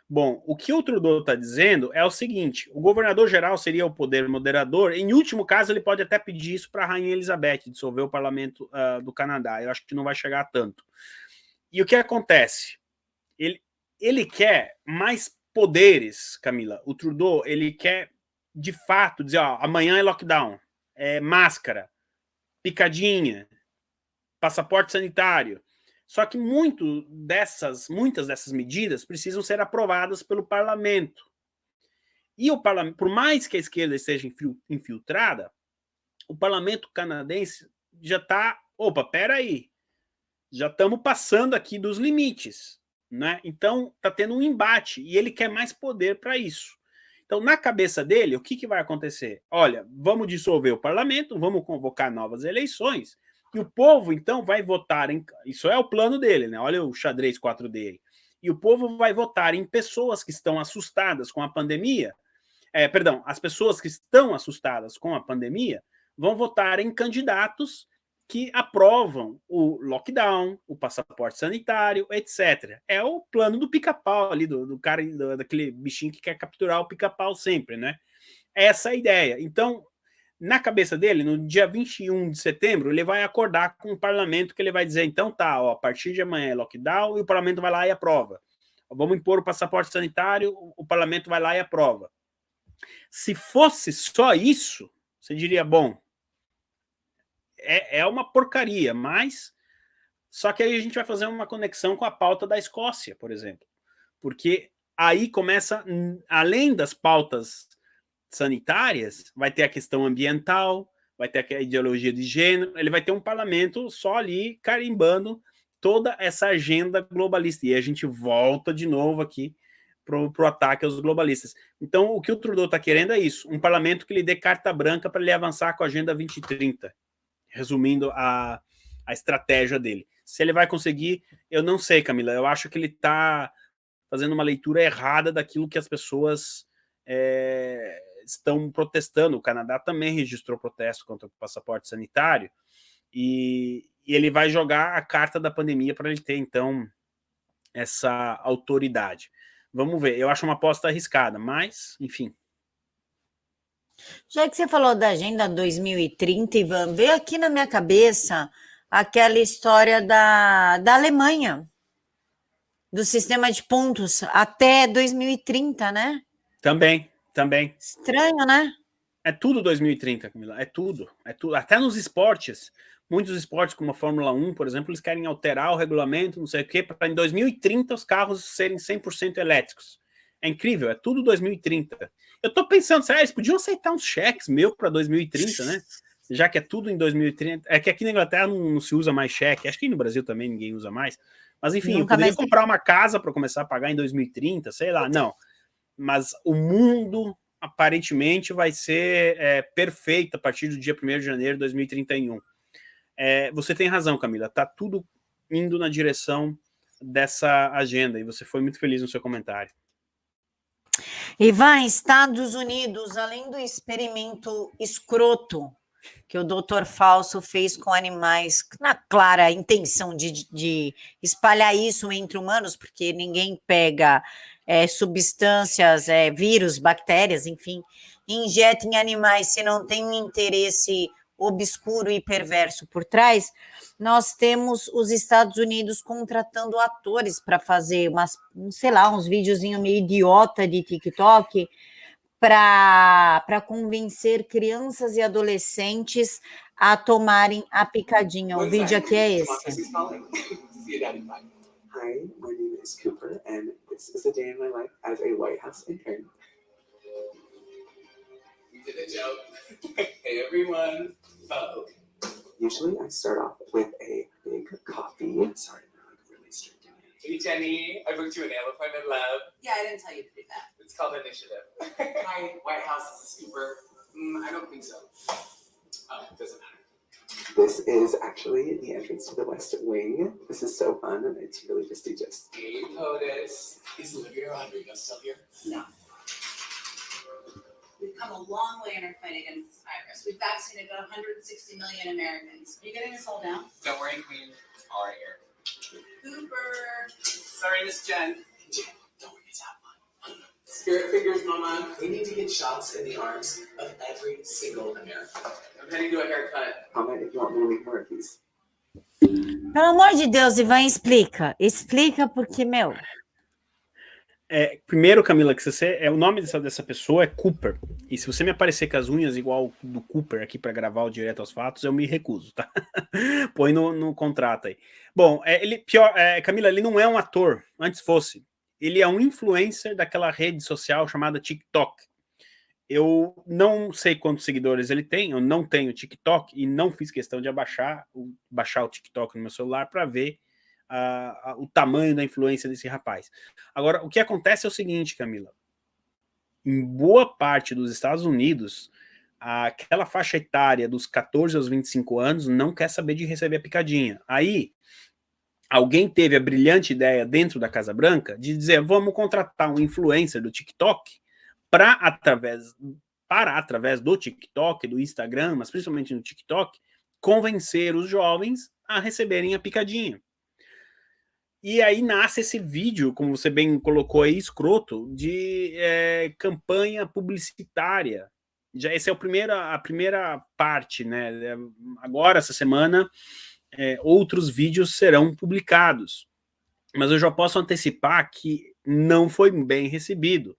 Bom, o que o Trudeau está dizendo é o seguinte: o governador-geral seria o poder moderador, em último caso ele pode até pedir isso para a Rainha Elizabeth, dissolver o parlamento do Canadá, eu acho que não vai chegar a tanto. E o que acontece? Ele quer mais poderes, Camila. O Trudeau, ele quer, de fato, dizer, ó, amanhã é lockdown, é máscara, picadinha, passaporte sanitário. Só que muitas dessas medidas precisam ser aprovadas pelo parlamento. E o parlamento, por mais que a esquerda esteja infiltrada, o parlamento canadense já está, opa, peraí, já estamos passando aqui dos limites, né? Então está tendo um embate e ele quer mais poder para isso. Então, na cabeça dele, o que vai acontecer? Olha, vamos dissolver o parlamento, vamos convocar novas eleições e o povo, então, vai votar em... Isso é o plano dele, né? Olha o xadrez 4D aí. E o povo vai votar em pessoas que estão assustadas com a pandemia. Perdão, as pessoas que estão assustadas com a pandemia vão votar em candidatos que aprovam o lockdown, o passaporte sanitário, etc. É o plano do pica-pau ali, do cara, daquele bichinho que quer capturar o pica-pau sempre, né? Essa é a ideia. Então, na cabeça dele, no dia 21 de setembro, ele vai acordar com o parlamento que ele vai dizer, então tá, ó, a partir de amanhã é lockdown, e o parlamento vai lá e aprova. Vamos impor o passaporte sanitário, o parlamento vai lá e aprova. Se fosse só isso, você diria, bom, é uma porcaria, mas só que aí a gente vai fazer uma conexão com a pauta da Escócia, por exemplo, porque aí começa, além das pautas sanitárias, vai ter a questão ambiental, vai ter a ideologia de gênero, ele vai ter um parlamento só ali carimbando toda essa agenda globalista, e a gente volta de novo aqui para o ataque aos globalistas. Então, o que o Trudeau está querendo é isso, um parlamento que lhe dê carta branca para ele avançar com a Agenda 2030, resumindo a estratégia dele. Se ele vai conseguir, eu não sei, Camila. Eu acho que ele está fazendo uma leitura errada daquilo que as pessoas estão protestando. O Canadá também registrou protesto contra o passaporte sanitário e ele vai jogar a carta da pandemia para ele ter, então, essa autoridade. Vamos ver. Eu acho uma aposta arriscada, mas, enfim. Já que você falou da Agenda 2030, Ivan, veio aqui na minha cabeça aquela história da Alemanha, do sistema de pontos até 2030, né? Também. Estranho, né? É tudo 2030, Camila. É tudo. Até nos esportes. Muitos esportes, como a Fórmula 1, por exemplo, eles querem alterar o regulamento, não sei o quê, para em 2030 os carros serem 100% elétricos. É incrível, é tudo 2030. Eu tô pensando, sério, eles podiam aceitar uns cheques meu para 2030, né? Já que é tudo em 2030. É que aqui na Inglaterra não se usa mais cheque, acho que no Brasil também ninguém usa mais. Mas enfim, eu poderia comprar uma casa para começar a pagar em 2030, sei lá, não. Mas o mundo aparentemente vai ser perfeito a partir do dia 1º de janeiro de 2031. Você tem razão, Camila, está tudo indo na direção dessa agenda, e você foi muito feliz no seu comentário. Ivan, Estados Unidos, além do experimento escroto que o Dr. Falso fez com animais, na clara intenção de espalhar isso entre humanos, porque ninguém pega substâncias, vírus, bactérias, enfim, injeta em animais se não tem um interesse obscuro e perverso por trás. Nós temos os Estados Unidos contratando atores para fazer uns videozinhos meio idiota de TikTok para convencer crianças e adolescentes a tomarem a picadinha. O vídeo aqui é esse. Hi, my name is Cooper, and this is a day in my life as a White House intern. did a joke. Hey everyone. Oh. Usually I start off with a big coffee. Sorry, I'm like really strict in here. Hey Jenny, I booked you a nail appointment, love. Yeah, I didn't tell you to do that. It's called Initiative. My White House is a scooper. I don't think so. Oh, it doesn't matter. This is actually the entrance to the West Wing. This is so fun and it's really prestigious. Hey POTUS. Is Olivia Rodrigo still here? No. We've come a long way in our fight against this virus. We've vaccinated 160 million Americans. Are you getting this all down? Don't worry, Queen. It's all right here. Cooper. Sorry, Miss Jen. Jen, don't worry, it's have fun. Spirit fingers, Mama. We need to get shots in the arms of every single American. I'm heading to a haircut. Comment if you want me to make more of these. Pelo amor de Deus, Ivan, explica. Explica porque, meu... Primeiro, Camila, que o nome dessa pessoa é Cooper. E se você me aparecer com as unhas igual do Cooper aqui para gravar o Direto aos Fatos, eu me recuso, tá? Põe no contrato aí. Bom, Camila, ele não é um ator, antes fosse. Ele é um influencer daquela rede social chamada TikTok. Eu não sei quantos seguidores ele tem, eu não tenho TikTok e não fiz questão de baixar o TikTok no meu celular para ver o tamanho da influência desse rapaz. Agora, o que acontece é o seguinte, Camila. Em boa parte dos Estados Unidos, aquela faixa etária dos 14 aos 25 anos não quer saber de receber a picadinha. Aí, alguém teve a brilhante ideia dentro da Casa Branca de dizer, vamos contratar um influencer do TikTok para, através do TikTok, do Instagram, mas principalmente no TikTok, convencer os jovens a receberem a picadinha. E aí nasce esse vídeo, como você bem colocou aí, escroto, de campanha publicitária. Essa é a primeira parte, né? Agora, essa semana, outros vídeos serão publicados. Mas eu já posso antecipar que não foi bem recebido.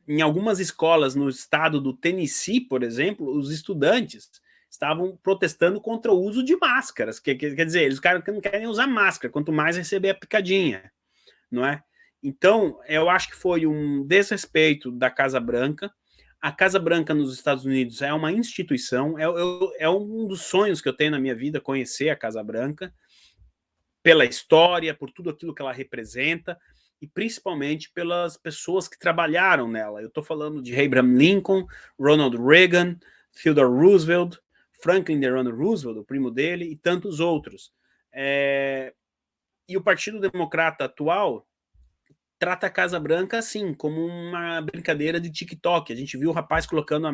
Em algumas escolas no estado do Tennessee, por exemplo, os estudantes estavam protestando contra o uso de máscaras. Quer dizer, os caras não querem usar máscara, quanto mais receber a picadinha, não é? Então, eu acho que foi um desrespeito da Casa Branca. A Casa Branca nos Estados Unidos é uma instituição, é um dos sonhos que eu tenho na minha vida, conhecer a Casa Branca, pela história, por tudo aquilo que ela representa, e principalmente pelas pessoas que trabalharam nela. Eu estou falando de Abraham Lincoln, Ronald Reagan, Theodore Roosevelt, Franklin Delano Roosevelt, o primo dele, e tantos outros. E o Partido Democrata atual trata a Casa Branca assim, como uma brincadeira de TikTok. A gente viu o rapaz colocando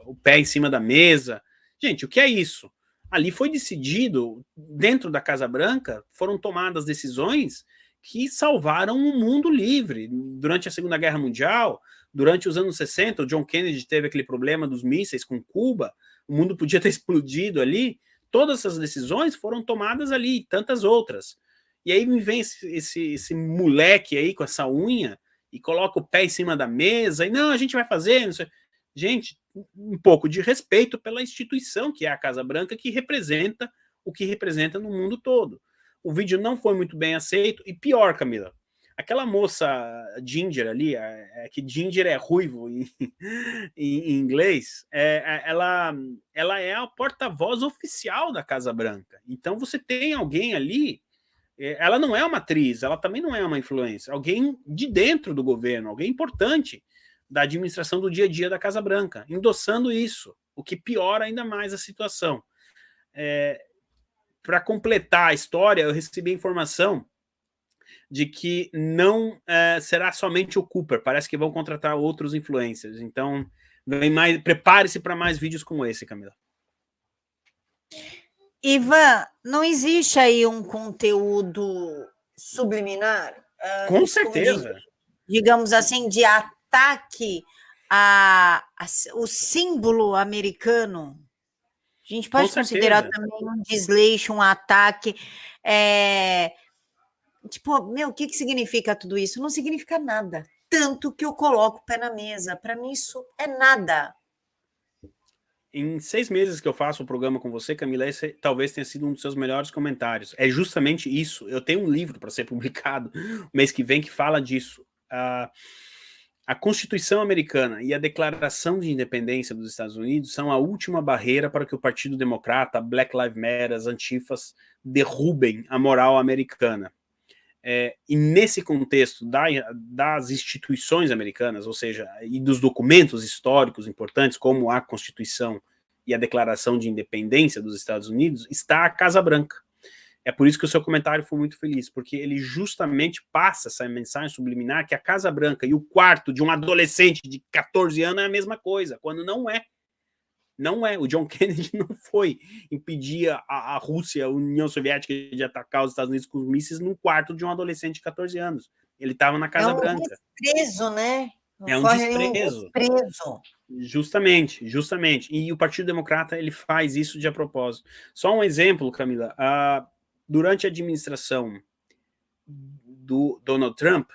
o pé em cima da mesa. Gente, o que é isso? Ali foi decidido, dentro da Casa Branca, foram tomadas decisões que salvaram o mundo livre. Durante a Segunda Guerra Mundial, durante os anos 60, o John Kennedy teve aquele problema dos mísseis com Cuba, o mundo podia ter explodido ali, todas essas decisões foram tomadas ali, e tantas outras. E aí me vem esse moleque aí com essa unha e coloca o pé em cima da mesa e não, a gente vai fazer, não sei. Gente, um pouco de respeito pela instituição que é a Casa Branca, que representa o que representa no mundo todo. O vídeo não foi muito bem aceito e pior, Camila, aquela moça Ginger ali, que Ginger é ruivo em inglês, ela é a porta-voz oficial da Casa Branca. Então você tem alguém ali, ela não é uma atriz, ela também não é uma influencer, alguém de dentro do governo, alguém importante da administração do dia a dia da Casa Branca, endossando isso, o que piora ainda mais a situação. Para completar a história, eu recebi a informação de que não será somente o Cooper, parece que vão contratar outros influencers. Então, prepare-se para mais vídeos como esse, Camila. Ivan, não existe aí um conteúdo subliminar? Com certeza. Digamos assim, de ataque o símbolo americano? A gente pode considerar também um desleixo, um ataque. Tipo, meu, o que significa tudo isso? Não significa nada. Tanto que eu coloco o pé na mesa. Para mim, isso é nada. Em 6 meses que eu faço o programa com você, Camila, esse talvez tenha sido um dos seus melhores comentários. É justamente isso. Eu tenho um livro para ser publicado o mês que vem que fala disso. A Constituição americana e a Declaração de Independência dos Estados Unidos são a última barreira para que o Partido Democrata, Black Lives Matter, as Antifas, derrubem a moral americana. E nesse contexto das instituições americanas, ou seja, e dos documentos históricos importantes, como a Constituição e a Declaração de Independência dos Estados Unidos, está a Casa Branca. É por isso que o seu comentário foi muito feliz, porque ele justamente passa essa mensagem subliminar que a Casa Branca e o quarto de um adolescente de 14 anos é a mesma coisa, quando não é. Não é. O John Kennedy não foi impedir a Rússia, a União Soviética de atacar os Estados Unidos com os mísseis num quarto de um adolescente de 14 anos. Ele estava na Casa Branca. É um desprezo, né? É um desprezo. Justamente. E o Partido Democrata, ele faz isso de propósito. Só um exemplo, Camila. Durante a administração do Donald Trump,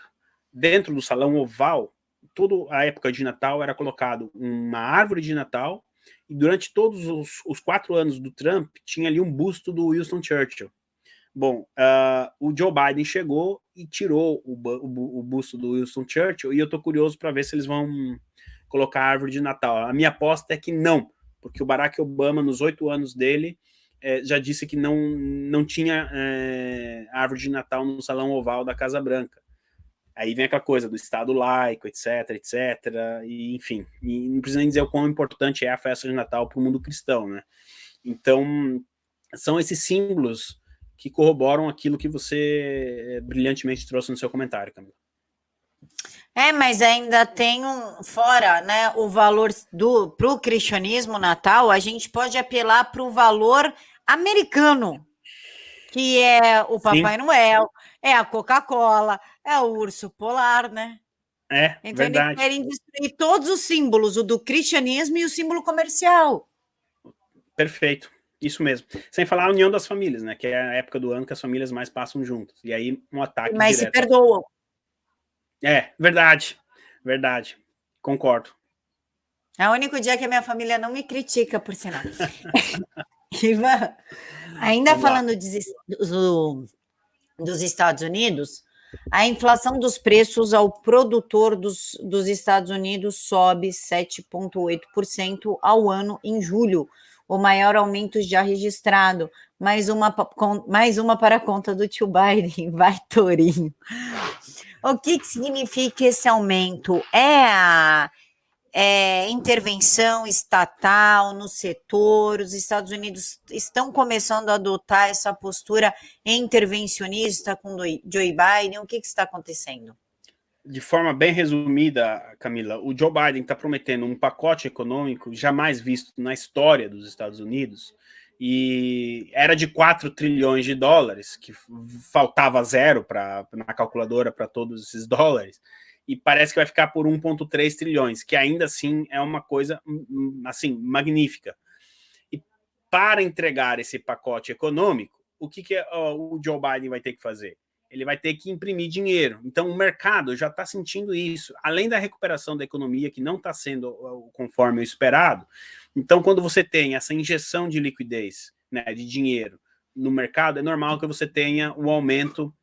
dentro do Salão Oval, toda a época de Natal era colocado uma árvore de Natal, e durante todos os 4 anos do Trump, tinha ali um busto do Winston Churchill. Bom, o Joe Biden chegou e tirou o busto do Winston Churchill, e eu estou curioso para ver se eles vão colocar a árvore de Natal. A minha aposta é que não, porque o Barack Obama, nos 8 anos dele, já disse que não tinha árvore de Natal no Salão Oval da Casa Branca. Aí vem aquela coisa do Estado laico, etc, e enfim, e não precisa nem dizer o quão importante é a festa de Natal para o mundo cristão, né? Então, são esses símbolos que corroboram aquilo que você brilhantemente trouxe no seu comentário, Camila. Mas ainda tem fora, né, o valor para o cristianismo Natal, a gente pode apelar para o valor americano, que é o Papai Noel, é a Coca-Cola, é o urso polar, né? Então verdade. eles querem destruir todos os símbolos, o do cristianismo e o símbolo comercial. Perfeito, isso mesmo. Sem falar a união das famílias, né? Que é a época do ano que as famílias mais passam juntas. E aí um ataque Mas direto. se perdoam. Verdade. Concordo. É o único dia que a minha família não me critica, por sinal. Ivan, ainda falando dos Estados Unidos, a inflação dos preços ao produtor dos Estados Unidos sobe 7,8% ao ano em julho, o maior aumento já registrado. Mais uma para a conta do tio Biden, vai Torinho. O que significa esse aumento? Intervenção estatal no setor, os Estados Unidos estão começando a adotar essa postura intervencionista com Joe Biden, o que está acontecendo? De forma bem resumida, Camila, o Joe Biden está prometendo um pacote econômico jamais visto na história dos Estados Unidos, e era de 4 trilhões de dólares, que faltava zero na calculadora para todos esses dólares, e parece que vai ficar por 1,3 trilhões, que ainda assim é uma coisa assim, magnífica. E para entregar esse pacote econômico, o que o Joe Biden vai ter que fazer? Ele vai ter que imprimir dinheiro. Então o mercado já está sentindo isso, além da recuperação da economia, que não está sendo conforme o esperado. Então, quando você tem essa injeção de liquidez, né, de dinheiro no mercado, é normal que você tenha um aumento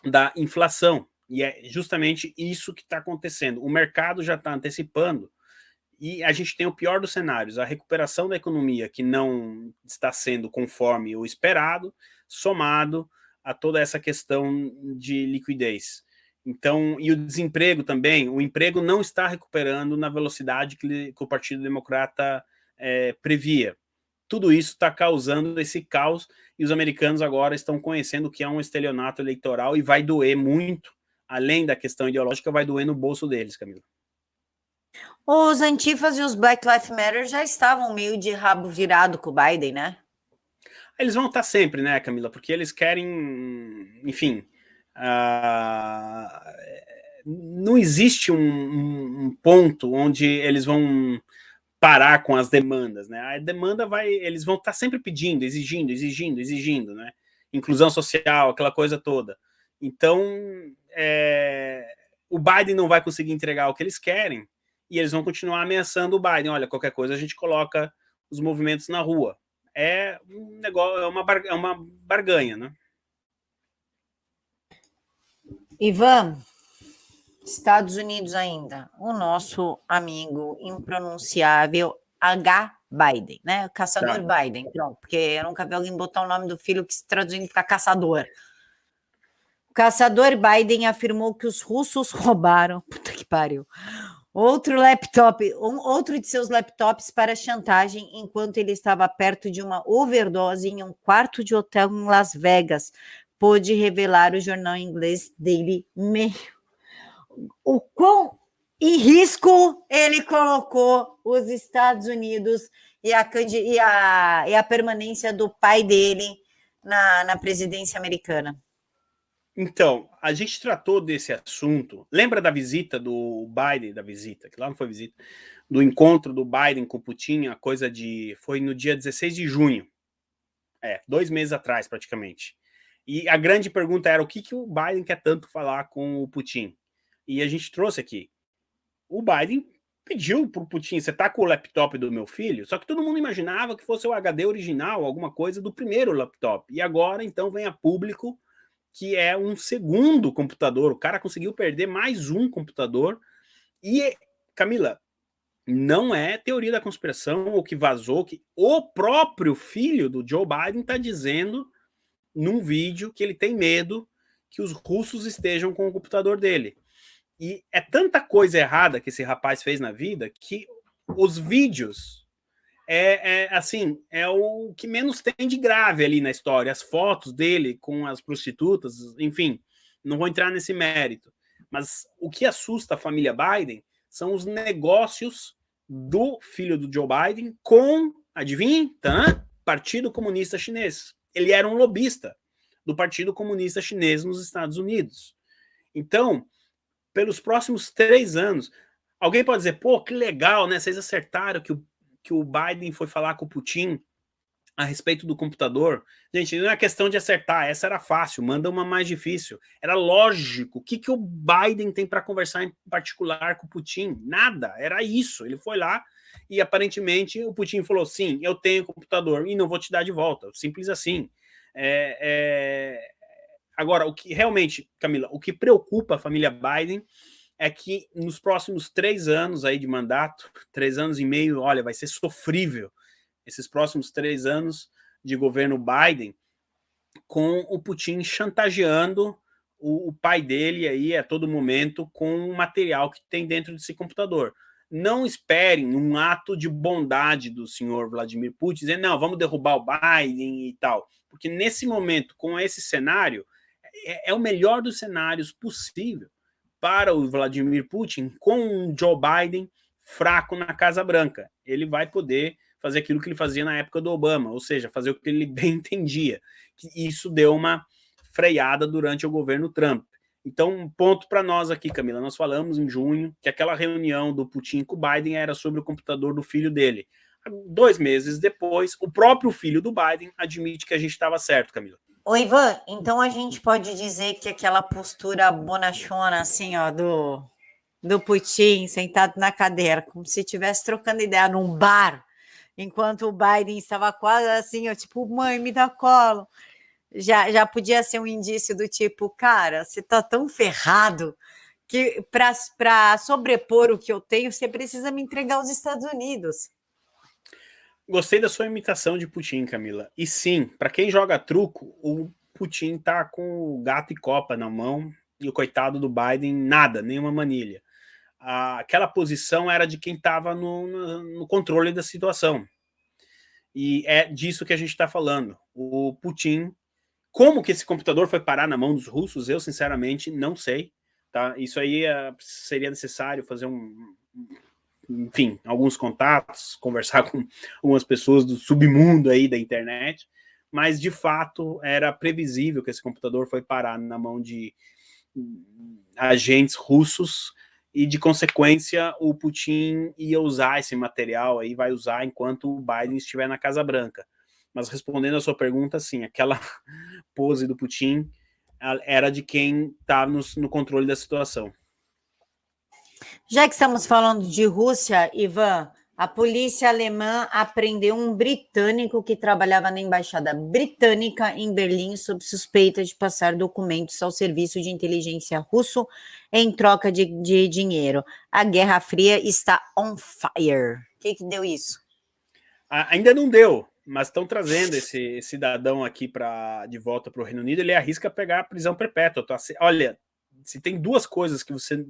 da inflação. E é justamente isso que está acontecendo. O mercado já está antecipando, e a gente tem o pior dos cenários, a recuperação da economia que não está sendo conforme o esperado, somado a toda essa questão de liquidez. Então, e o desemprego também, o emprego não está recuperando na velocidade que o Partido Democrata previa. Tudo isso está causando esse caos, e os americanos agora estão conhecendo o que é um estelionato eleitoral, e vai doer muito, além da questão ideológica, vai doer no bolso deles, Camila. Os antifas e os Black Lives Matter já estavam meio de rabo virado com o Biden, né? Eles vão estar sempre, né, Camila? Porque eles querem, enfim, não existe um ponto onde eles vão parar com as demandas, né? A demanda eles vão estar sempre pedindo, exigindo, né? Inclusão social, aquela coisa toda. Então, o Biden não vai conseguir entregar o que eles querem, e eles vão continuar ameaçando o Biden. Olha, qualquer coisa a gente coloca os movimentos na rua. É um negócio, é uma barganha, né? Ivan, Estados Unidos ainda, o nosso amigo impronunciável H. Biden, né? O caçador Biden, pronto, porque eu nunca vi alguém botar o nome do filho que se traduzindo fica caçador. O caçador Biden afirmou que os russos roubaram, puta que pariu, outro de seus laptops para chantagem enquanto ele estava perto de uma overdose em um quarto de hotel em Las Vegas, pôde revelar o jornal inglês Daily Mail. O quão em risco ele colocou os Estados Unidos e a permanência do pai dele na presidência americana. Então, a gente tratou desse assunto. Lembra da visita do Biden, que lá não foi visita, do encontro do Biden com o Putin, foi no dia 16 de junho. 2 meses atrás, praticamente. E a grande pergunta era o que o Biden quer tanto falar com o Putin? E a gente trouxe aqui. O Biden pediu para o Putin, você tá com o laptop do meu filho? Só que todo mundo imaginava que fosse o HD original, alguma coisa do primeiro laptop. E agora, então, vem a público que é um segundo computador. O cara conseguiu perder mais um computador. E, Camila, não é teoria da conspiração ou que vazou, que o próprio filho do Joe Biden está dizendo num vídeo que ele tem medo que os russos estejam com o computador dele. E é tanta coisa errada que esse rapaz fez na vida que os vídeos é o que menos tem de grave ali na história. As fotos dele com as prostitutas, enfim, não vou entrar nesse mérito. Mas o que assusta a família Biden são os negócios do filho do Joe Biden com, adivinhem, Partido Comunista Chinês. Ele era um lobista do Partido Comunista Chinês nos Estados Unidos. Então, pelos próximos 3 anos, alguém pode dizer, pô, que legal, né? Vocês acertaram que o Biden foi falar com o Putin a respeito do computador. Gente, não é questão de acertar, essa era fácil, manda uma mais difícil. Era lógico. O que o Biden tem para conversar em particular com o Putin? Nada, era isso. Ele foi lá e aparentemente o Putin falou, sim, eu tenho computador e não vou te dar de volta. Simples assim. Agora, o que realmente, Camila, o que preocupa a família Biden é que nos próximos 3 anos aí de mandato, 3 anos e meio, olha, vai ser sofrível esses próximos 3 anos de governo Biden, com o Putin chantageando o pai dele aí a todo momento com o material que tem dentro desse computador. Não esperem um ato de bondade do senhor Vladimir Putin, dizendo, não, vamos derrubar o Biden e tal. Porque nesse momento, com esse cenário, é o melhor dos cenários possível para o Vladimir Putin, com um Joe Biden fraco na Casa Branca. Ele vai poder fazer aquilo que ele fazia na época do Obama, ou seja, fazer o que ele bem entendia. Isso deu uma freada durante o governo Trump. Então, um ponto para nós aqui, Camila, nós falamos em junho que aquela reunião do Putin com o Biden era sobre o computador do filho dele. 2 meses depois, o próprio filho do Biden admite que a gente estava certo, Camila. Ô, Ivan, então a gente pode dizer que aquela postura bonachona, assim, ó, do Putin sentado na cadeira, como se estivesse trocando ideia num bar, enquanto o Biden estava quase assim, ó, tipo, mãe, me dá colo. Já podia ser um indício do tipo, cara, você tá tão ferrado que para sobrepor o que eu tenho, você precisa me entregar aos Estados Unidos. Gostei da sua imitação de Putin, Camila. E sim, para quem joga truco, o Putin tá com o gato e copa na mão e o coitado do Biden, nada, nenhuma manilha. Aquela posição era de quem estava no controle da situação. E é disso que a gente está falando. O Putin, como que esse computador foi parar na mão dos russos, eu sinceramente não sei. Tá? Isso aí seria necessário fazer enfim, alguns contatos, conversar com algumas pessoas do submundo aí da internet, mas de fato era previsível que esse computador foi parar na mão de agentes russos e de consequência o Putin ia usar esse material aí, vai usar enquanto o Biden estiver na Casa Branca. Mas respondendo a sua pergunta, sim, aquela pose do Putin era de quem está no controle da situação. Já que estamos falando de Rússia, Ivan, A polícia alemã apreendeu um britânico que trabalhava na embaixada britânica em Berlim sob suspeita de passar documentos ao serviço de inteligência russo em troca de dinheiro. A Guerra Fria está on fire. O que deu isso? Ainda não deu, mas estão trazendo esse cidadão aqui de volta para o Reino Unido. Ele arrisca pegar a prisão perpétua. Olha, se tem duas coisas que você...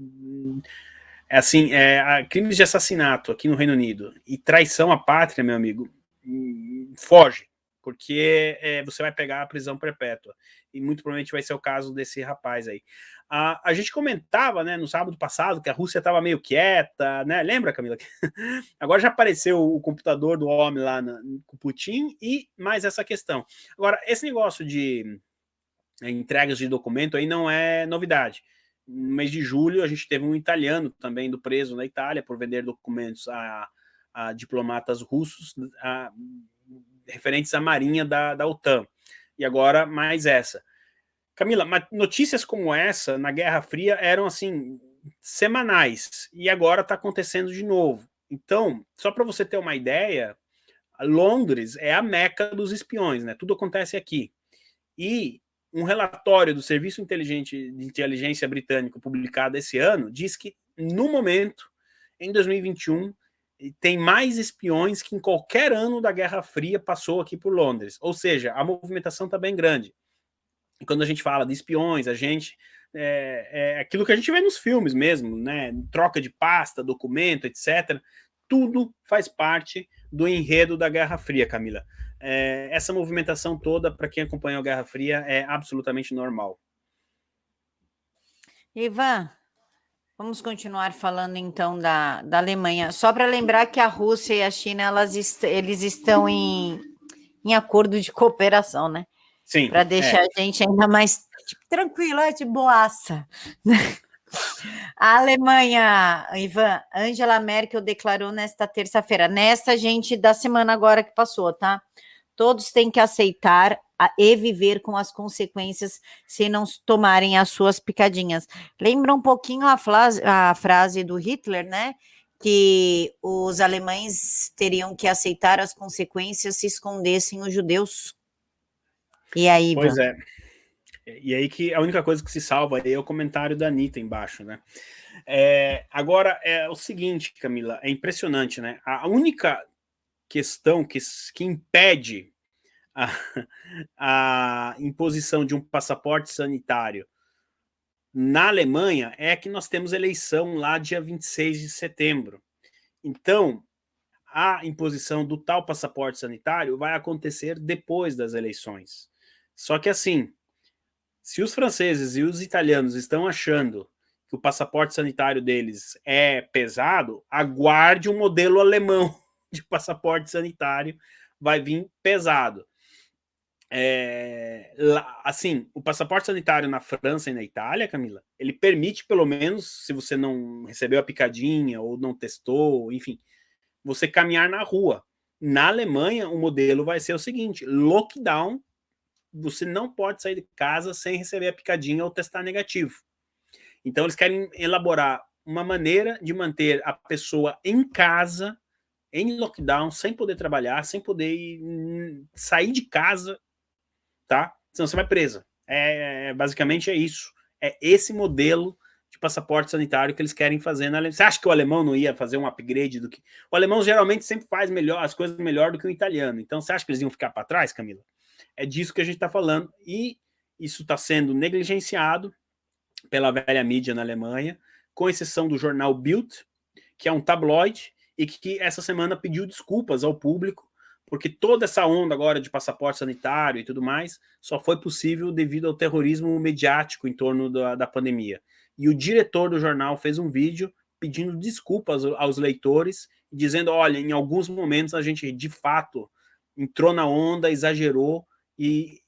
crimes de assassinato aqui no Reino Unido e traição à pátria, meu amigo, foge, porque você vai pegar a prisão perpétua. E muito provavelmente vai ser o caso desse rapaz aí. A gente comentava, né, no sábado passado que a Rússia estava meio quieta, né? Lembra, Camila? Agora já apareceu o computador do homem lá com o Putin e mais essa questão. Agora, esse negócio de entregas de documento aí não é novidade. No mês de julho, a gente teve um italiano também do preso na Itália por vender documentos a diplomatas russos referentes à marinha da OTAN. E agora, mais essa. Camila, notícias como essa, na Guerra Fria, eram, assim, semanais. E agora está acontecendo de novo. Então, só para você ter uma ideia, Londres é a meca dos espiões, né? Tudo acontece aqui. E um relatório do Serviço de Inteligência Britânico publicado esse ano diz que, no momento, em 2021, tem mais espiões que em qualquer ano da Guerra Fria passou aqui por Londres. Ou seja, a movimentação está bem grande. E quando a gente fala de espiões, a gente... É aquilo que a gente vê nos filmes mesmo, né? Troca de pasta, documento, etc. Tudo faz parte do enredo da Guerra Fria, Camila. Essa movimentação toda, para quem acompanhou a Guerra Fria, é absolutamente normal. Ivan, vamos continuar falando então da Alemanha. Só para lembrar que a Rússia e a China, eles estão em acordo de cooperação, né? Sim. Para deixar a gente ainda mais tranquila, de boaça. A Alemanha, Ivan, Angela Merkel declarou nesta terça-feira, nesta gente da semana agora que passou, tá? Todos têm que aceitar e viver com as consequências se não tomarem as suas picadinhas. Lembra um pouquinho a frase do Hitler, né? Que os alemães teriam que aceitar as consequências se escondessem os judeus. E aí, Ivan? Pois é. E aí que a única coisa que se salva aí é o comentário da Anitta embaixo, né? Agora, é o seguinte, Camila, é impressionante, né? A única questão que impede a imposição de um passaporte sanitário na Alemanha é que nós temos eleição lá dia 26 de setembro. Então, a imposição do tal passaporte sanitário vai acontecer depois das eleições. Só que assim, se os franceses e os italianos estão achando que o passaporte sanitário deles é pesado, aguarde um modelo alemão de passaporte sanitário, vai vir pesado. Assim, o passaporte sanitário na França e na Itália, Camila, ele permite, pelo menos, se você não recebeu a picadinha ou não testou, enfim, você caminhar na rua. Na Alemanha, o modelo vai ser o seguinte: lockdown, você não pode sair de casa sem receber a picadinha ou testar negativo. Então, eles querem elaborar uma maneira de manter a pessoa em casa, em lockdown, sem poder trabalhar, sem poder sair de casa, tá? Senão você vai presa. Basicamente é isso. É esse modelo de passaporte sanitário que eles querem fazer na Alemanha. Você acha que o alemão não ia fazer um upgrade do que... O alemão geralmente sempre faz as coisas melhor do que o italiano. Então você acha que eles iam ficar para trás, Camila? É disso que a gente está falando. E isso está sendo negligenciado pela velha mídia na Alemanha, com exceção do jornal Bild, que é um tabloide, e que essa semana pediu desculpas ao público, porque toda essa onda agora de passaporte sanitário e tudo mais só foi possível devido ao terrorismo mediático em torno da pandemia. E o diretor do jornal fez um vídeo pedindo desculpas aos leitores, dizendo, olha, em alguns momentos a gente de fato entrou na onda, exagerou, e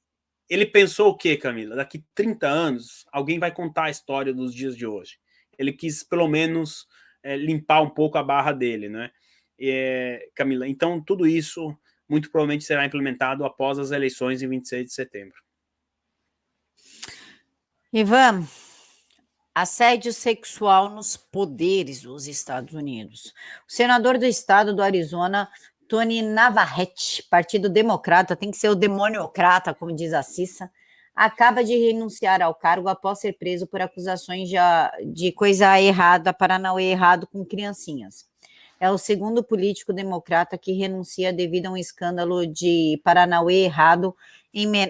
ele pensou o quê, Camila? Daqui 30 anos alguém vai contar a história dos dias de hoje. Ele quis pelo menos limpar um pouco a barra dele, né? Camila, então tudo isso muito provavelmente será implementado após as eleições em 26 de setembro. Ivan, Assédio sexual nos poderes dos Estados Unidos. O senador do estado do Arizona, Tony Navarrete, Partido Democrata, tem que ser o demoniocrata, como diz a Cissa, acaba de renunciar ao cargo após ser preso por acusações de coisa errada, paranauê errado com criancinhas. É o segundo político democrata que renuncia devido a um escândalo de paranauê errado.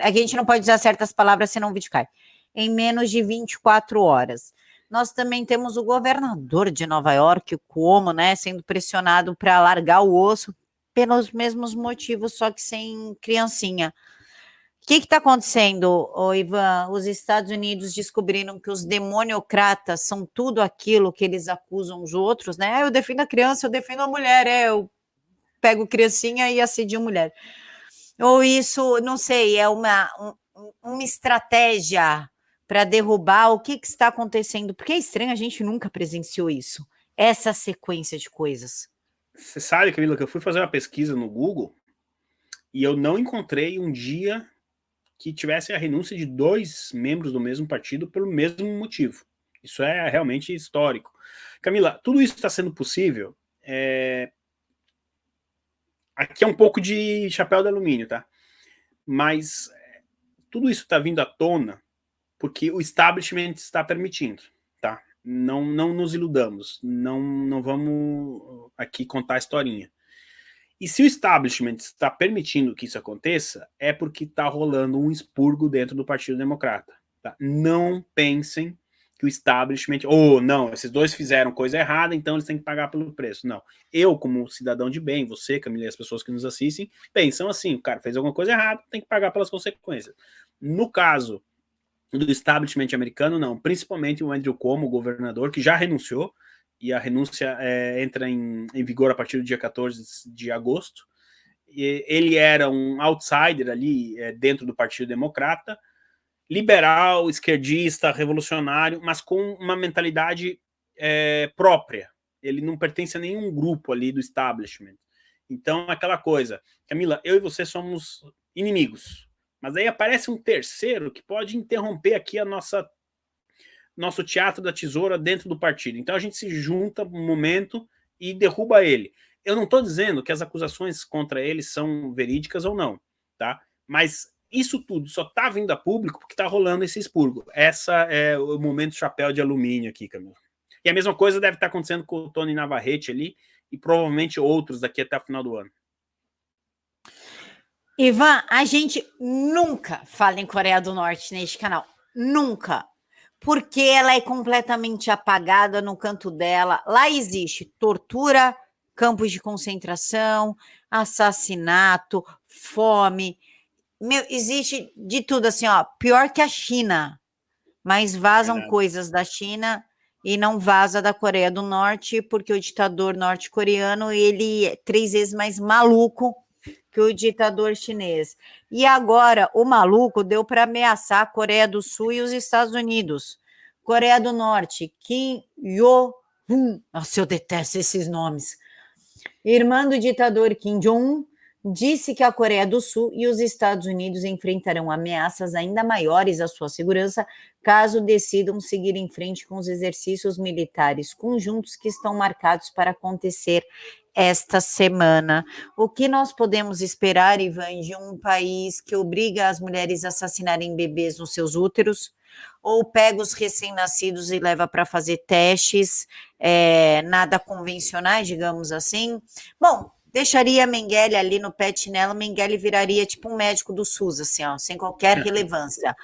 A gente não pode usar certas palavras, senão o vídeo cai. Em menos de 24 horas. Nós também temos o governador de Nova York, o Cuomo, né, sendo pressionado para largar o osso pelos mesmos motivos, só que sem criancinha. O que está acontecendo, Ivan? Os Estados Unidos descobriram que os demoniocratas são tudo aquilo que eles acusam os outros, né? Eu defendo a criança, eu defendo a mulher, eu pego criancinha e assedio mulher. Ou isso, não sei, é uma estratégia para derrubar. O que está acontecendo? Porque é estranho, a gente nunca presenciou isso, essa sequência de coisas. Você sabe, Camila, que eu fui fazer uma pesquisa no Google e eu não encontrei um dia que tivesse a renúncia de 2 membros do mesmo partido pelo mesmo motivo. Isso é realmente histórico. Camila, tudo isso está sendo possível. Aqui é um pouco de chapéu de alumínio, tá? Mas tudo isso está vindo à tona porque o establishment está permitindo, tá? Não nos iludamos, não vamos aqui contar a historinha. E se o establishment está permitindo que isso aconteça, é porque está rolando um expurgo dentro do Partido Democrata. Tá? Não pensem que o establishment, não, esses dois fizeram coisa errada, então eles têm que pagar pelo preço. Não. Eu, como cidadão de bem, você, Camila, e as pessoas que nos assistem, pensam assim, o cara fez alguma coisa errada, tem que pagar pelas consequências. No caso do establishment americano, não. Principalmente o Andrew Cuomo, o governador, que já renunciou, e a renúncia entra em vigor a partir do dia 14 de agosto. Ele era um outsider ali dentro do Partido Democrata, liberal, esquerdista, revolucionário, mas com uma mentalidade própria. Ele não pertence a nenhum grupo ali do establishment. Então, aquela coisa, Camila, eu e você somos inimigos, mas aí aparece um terceiro que pode interromper aqui nosso teatro da tesoura dentro do partido. Então a gente se junta um momento e derruba ele. Eu não estou dizendo que as acusações contra ele são verídicas ou não, tá? Mas isso tudo só está vindo a público porque está rolando esse expurgo. Essa é o momento chapéu de alumínio aqui, Camila. E a mesma coisa deve estar acontecendo com o Tony Navarrete ali e provavelmente outros daqui até o final do ano. Ivan, a gente nunca fala em Coreia do Norte neste canal. Nunca. Porque ela é completamente apagada no canto dela. Lá existe tortura, campos de concentração, assassinato, fome. Existe de tudo assim, ó, pior que a China. Mas vazam coisas da China e não vaza da Coreia do Norte, porque o ditador norte-coreano, ele é 3 vezes mais maluco que o ditador chinês. E agora o maluco deu para ameaçar a Coreia do Sul e os Estados Unidos. Coreia do Norte, Kim Jong-un. Nossa, eu detesto esses nomes. Irmã do ditador Kim Jong-un disse que a Coreia do Sul e os Estados Unidos enfrentarão ameaças ainda maiores à sua segurança caso decidam seguir em frente com os exercícios militares conjuntos que estão marcados para acontecer esta semana. O que nós podemos esperar, Ivan, de um país que obriga as mulheres a assassinarem bebês nos seus úteros, ou pega os recém-nascidos e leva para fazer testes nada convencionais, digamos assim? Bom, deixaria a Mengele ali no pet nela, Mengele viraria tipo um médico do SUS, assim, ó, sem qualquer relevância.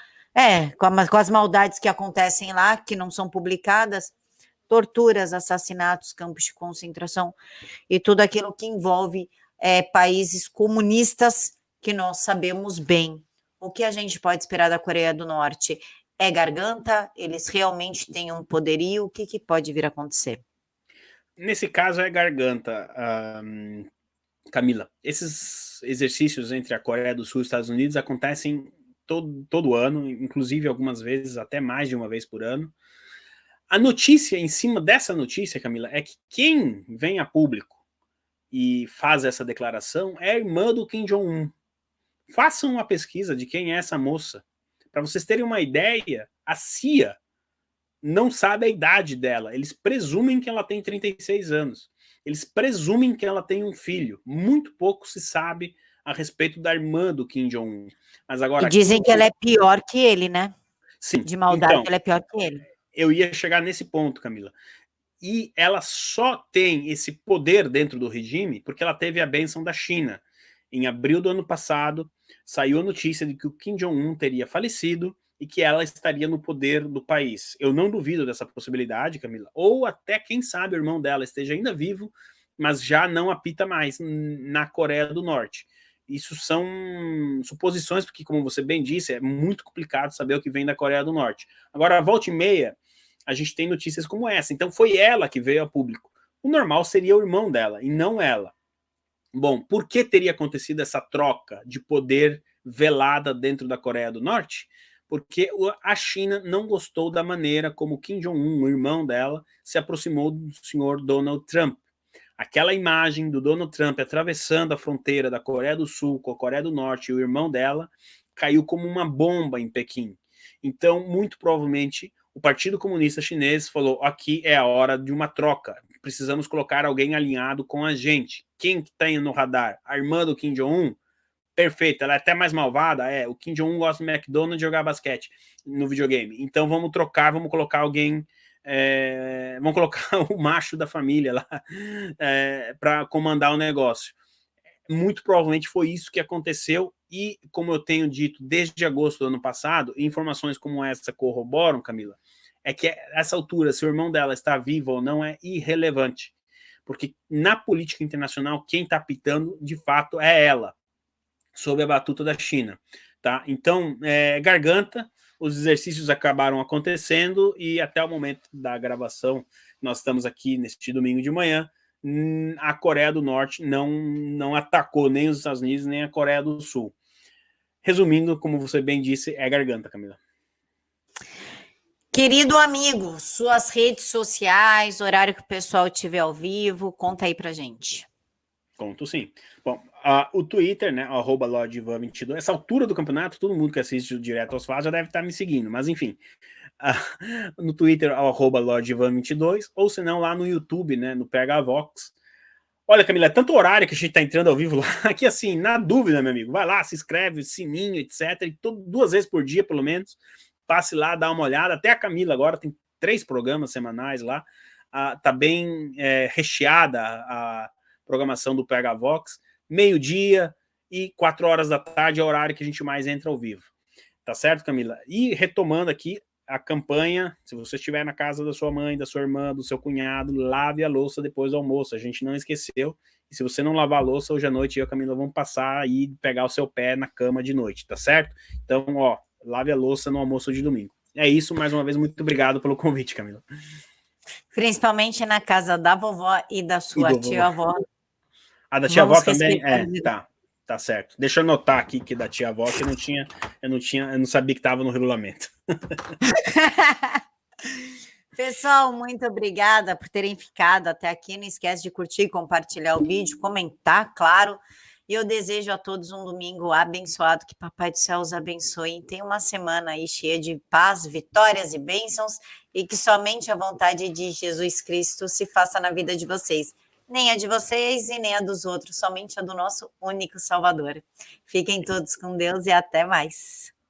Com as maldades que acontecem lá, que não são publicadas, torturas, assassinatos, campos de concentração e tudo aquilo que envolve países comunistas que nós sabemos bem. O que a gente pode esperar da Coreia do Norte? É garganta? Eles realmente têm um poderio? O que pode vir a acontecer? Nesse caso é garganta, Camila. Esses exercícios entre a Coreia do Sul e os Estados Unidos acontecem todo ano, inclusive algumas vezes, até mais de uma vez por ano. A notícia, em cima dessa notícia, Camila, é que quem vem a público e faz essa declaração é a irmã do Kim Jong-un. Façam uma pesquisa de quem é essa moça. Para vocês terem uma ideia, a CIA não sabe a idade dela. Eles presumem que ela tem 36 anos. Eles presumem que ela tem um filho. Muito pouco se sabe a respeito da irmã do Kim Jong-un. Mas agora, E dizem que ela é pior que ele, né? sim. De maldade, Então, ela é pior que ele. eu ia chegar nesse ponto, Camila. E ela só tem esse poder dentro do regime porque ela teve a bênção da China. Em abril do ano passado, saiu a notícia de que o Kim Jong-un teria falecido e que ela estaria no poder do país. Eu não duvido dessa possibilidade, Camila. Ou até, quem sabe, o irmão dela esteja ainda vivo, mas já não apita mais na Coreia do Norte. Isso são suposições, porque, como você bem disse, é muito complicado saber o que vem da Coreia do Norte. Agora, volta e meia, a gente tem notícias como essa. Então, foi ela que veio a público. O normal seria o irmão dela, e não ela. Bom, por que teria acontecido essa troca de poder velada dentro da Coreia do Norte? Porque a China não gostou da maneira como Kim Jong-un, o irmão dela, se aproximou do senhor Donald Trump. Aquela imagem do Donald Trump atravessando a fronteira da Coreia do Sul com a Coreia do Norte e o irmão dela caiu como uma bomba em Pequim. Então, muito provavelmente, o Partido Comunista Chinês falou: aqui é a hora de uma troca. Precisamos colocar alguém alinhado com a gente. Quem que tem no radar? A irmã do Kim Jong-un? Perfeito, ela é até mais malvada. O Kim Jong-un gosta do McDonald's e jogar basquete no videogame. Então vamos trocar, vamos colocar alguém, vamos colocar o macho da família lá para comandar o negócio. Muito provavelmente foi isso que aconteceu e, como eu tenho dito desde agosto do ano passado, informações como essa corroboram, Camila, é que essa altura, se o irmão dela está vivo ou não, é irrelevante. Porque na política internacional, quem está apitando, de fato, é ela, sob a batuta da China. Tá? Então, garganta, os exercícios acabaram acontecendo e até o momento da gravação, nós estamos aqui neste domingo de manhã, a Coreia do Norte não atacou nem os Estados Unidos, nem a Coreia do Sul. Resumindo, como você bem disse, é garganta, Camila. Querido amigo, suas redes sociais, horário que o pessoal estiver ao vivo, conta aí pra gente. Conto sim. Bom, o Twitter, né, @LordIvan22, essa altura do campeonato, todo mundo que assiste direto aos fatos já deve estar me seguindo, mas enfim, no Twitter, @LordIvan22, ou se não, lá no YouTube, né, no PHVox. Olha, Camila, é tanto horário que a gente está entrando ao vivo lá, que assim, na dúvida, meu amigo, vai lá, se inscreve, sininho, etc, e 2 vezes por dia, pelo menos, passe lá, dá uma olhada, até a Camila agora tem 3 programas semanais lá, tá bem recheada a programação do PHVox, meio-dia e 4 horas da tarde é o horário que a gente mais entra ao vivo. Tá certo, Camila? E retomando aqui a campanha, se você estiver na casa da sua mãe, da sua irmã, do seu cunhado, lave a louça depois do almoço. A gente não esqueceu. E se você não lavar a louça, hoje à noite eu e a Camila vamos passar e pegar o seu pé na cama de noite, tá certo? Então, lave a louça no almoço de domingo. É isso, mais uma vez, muito obrigado pelo convite, Camila. Principalmente na casa da vovó e da sua tia-avó. A da tia-avó também? Tá certo. Deixa eu anotar aqui que da tia-avó que eu não sabia que estava no regulamento. Pessoal, muito obrigada por terem ficado até aqui. Não esquece de curtir, compartilhar o vídeo, comentar, claro. E eu desejo a todos um domingo abençoado, que Papai do Céu os abençoe. Tenha uma semana aí cheia de paz, vitórias e bênçãos, e que somente a vontade de Jesus Cristo se faça na vida de vocês. Nem a de vocês e nem a dos outros, somente a do nosso único Salvador. Fiquem todos com Deus e até mais.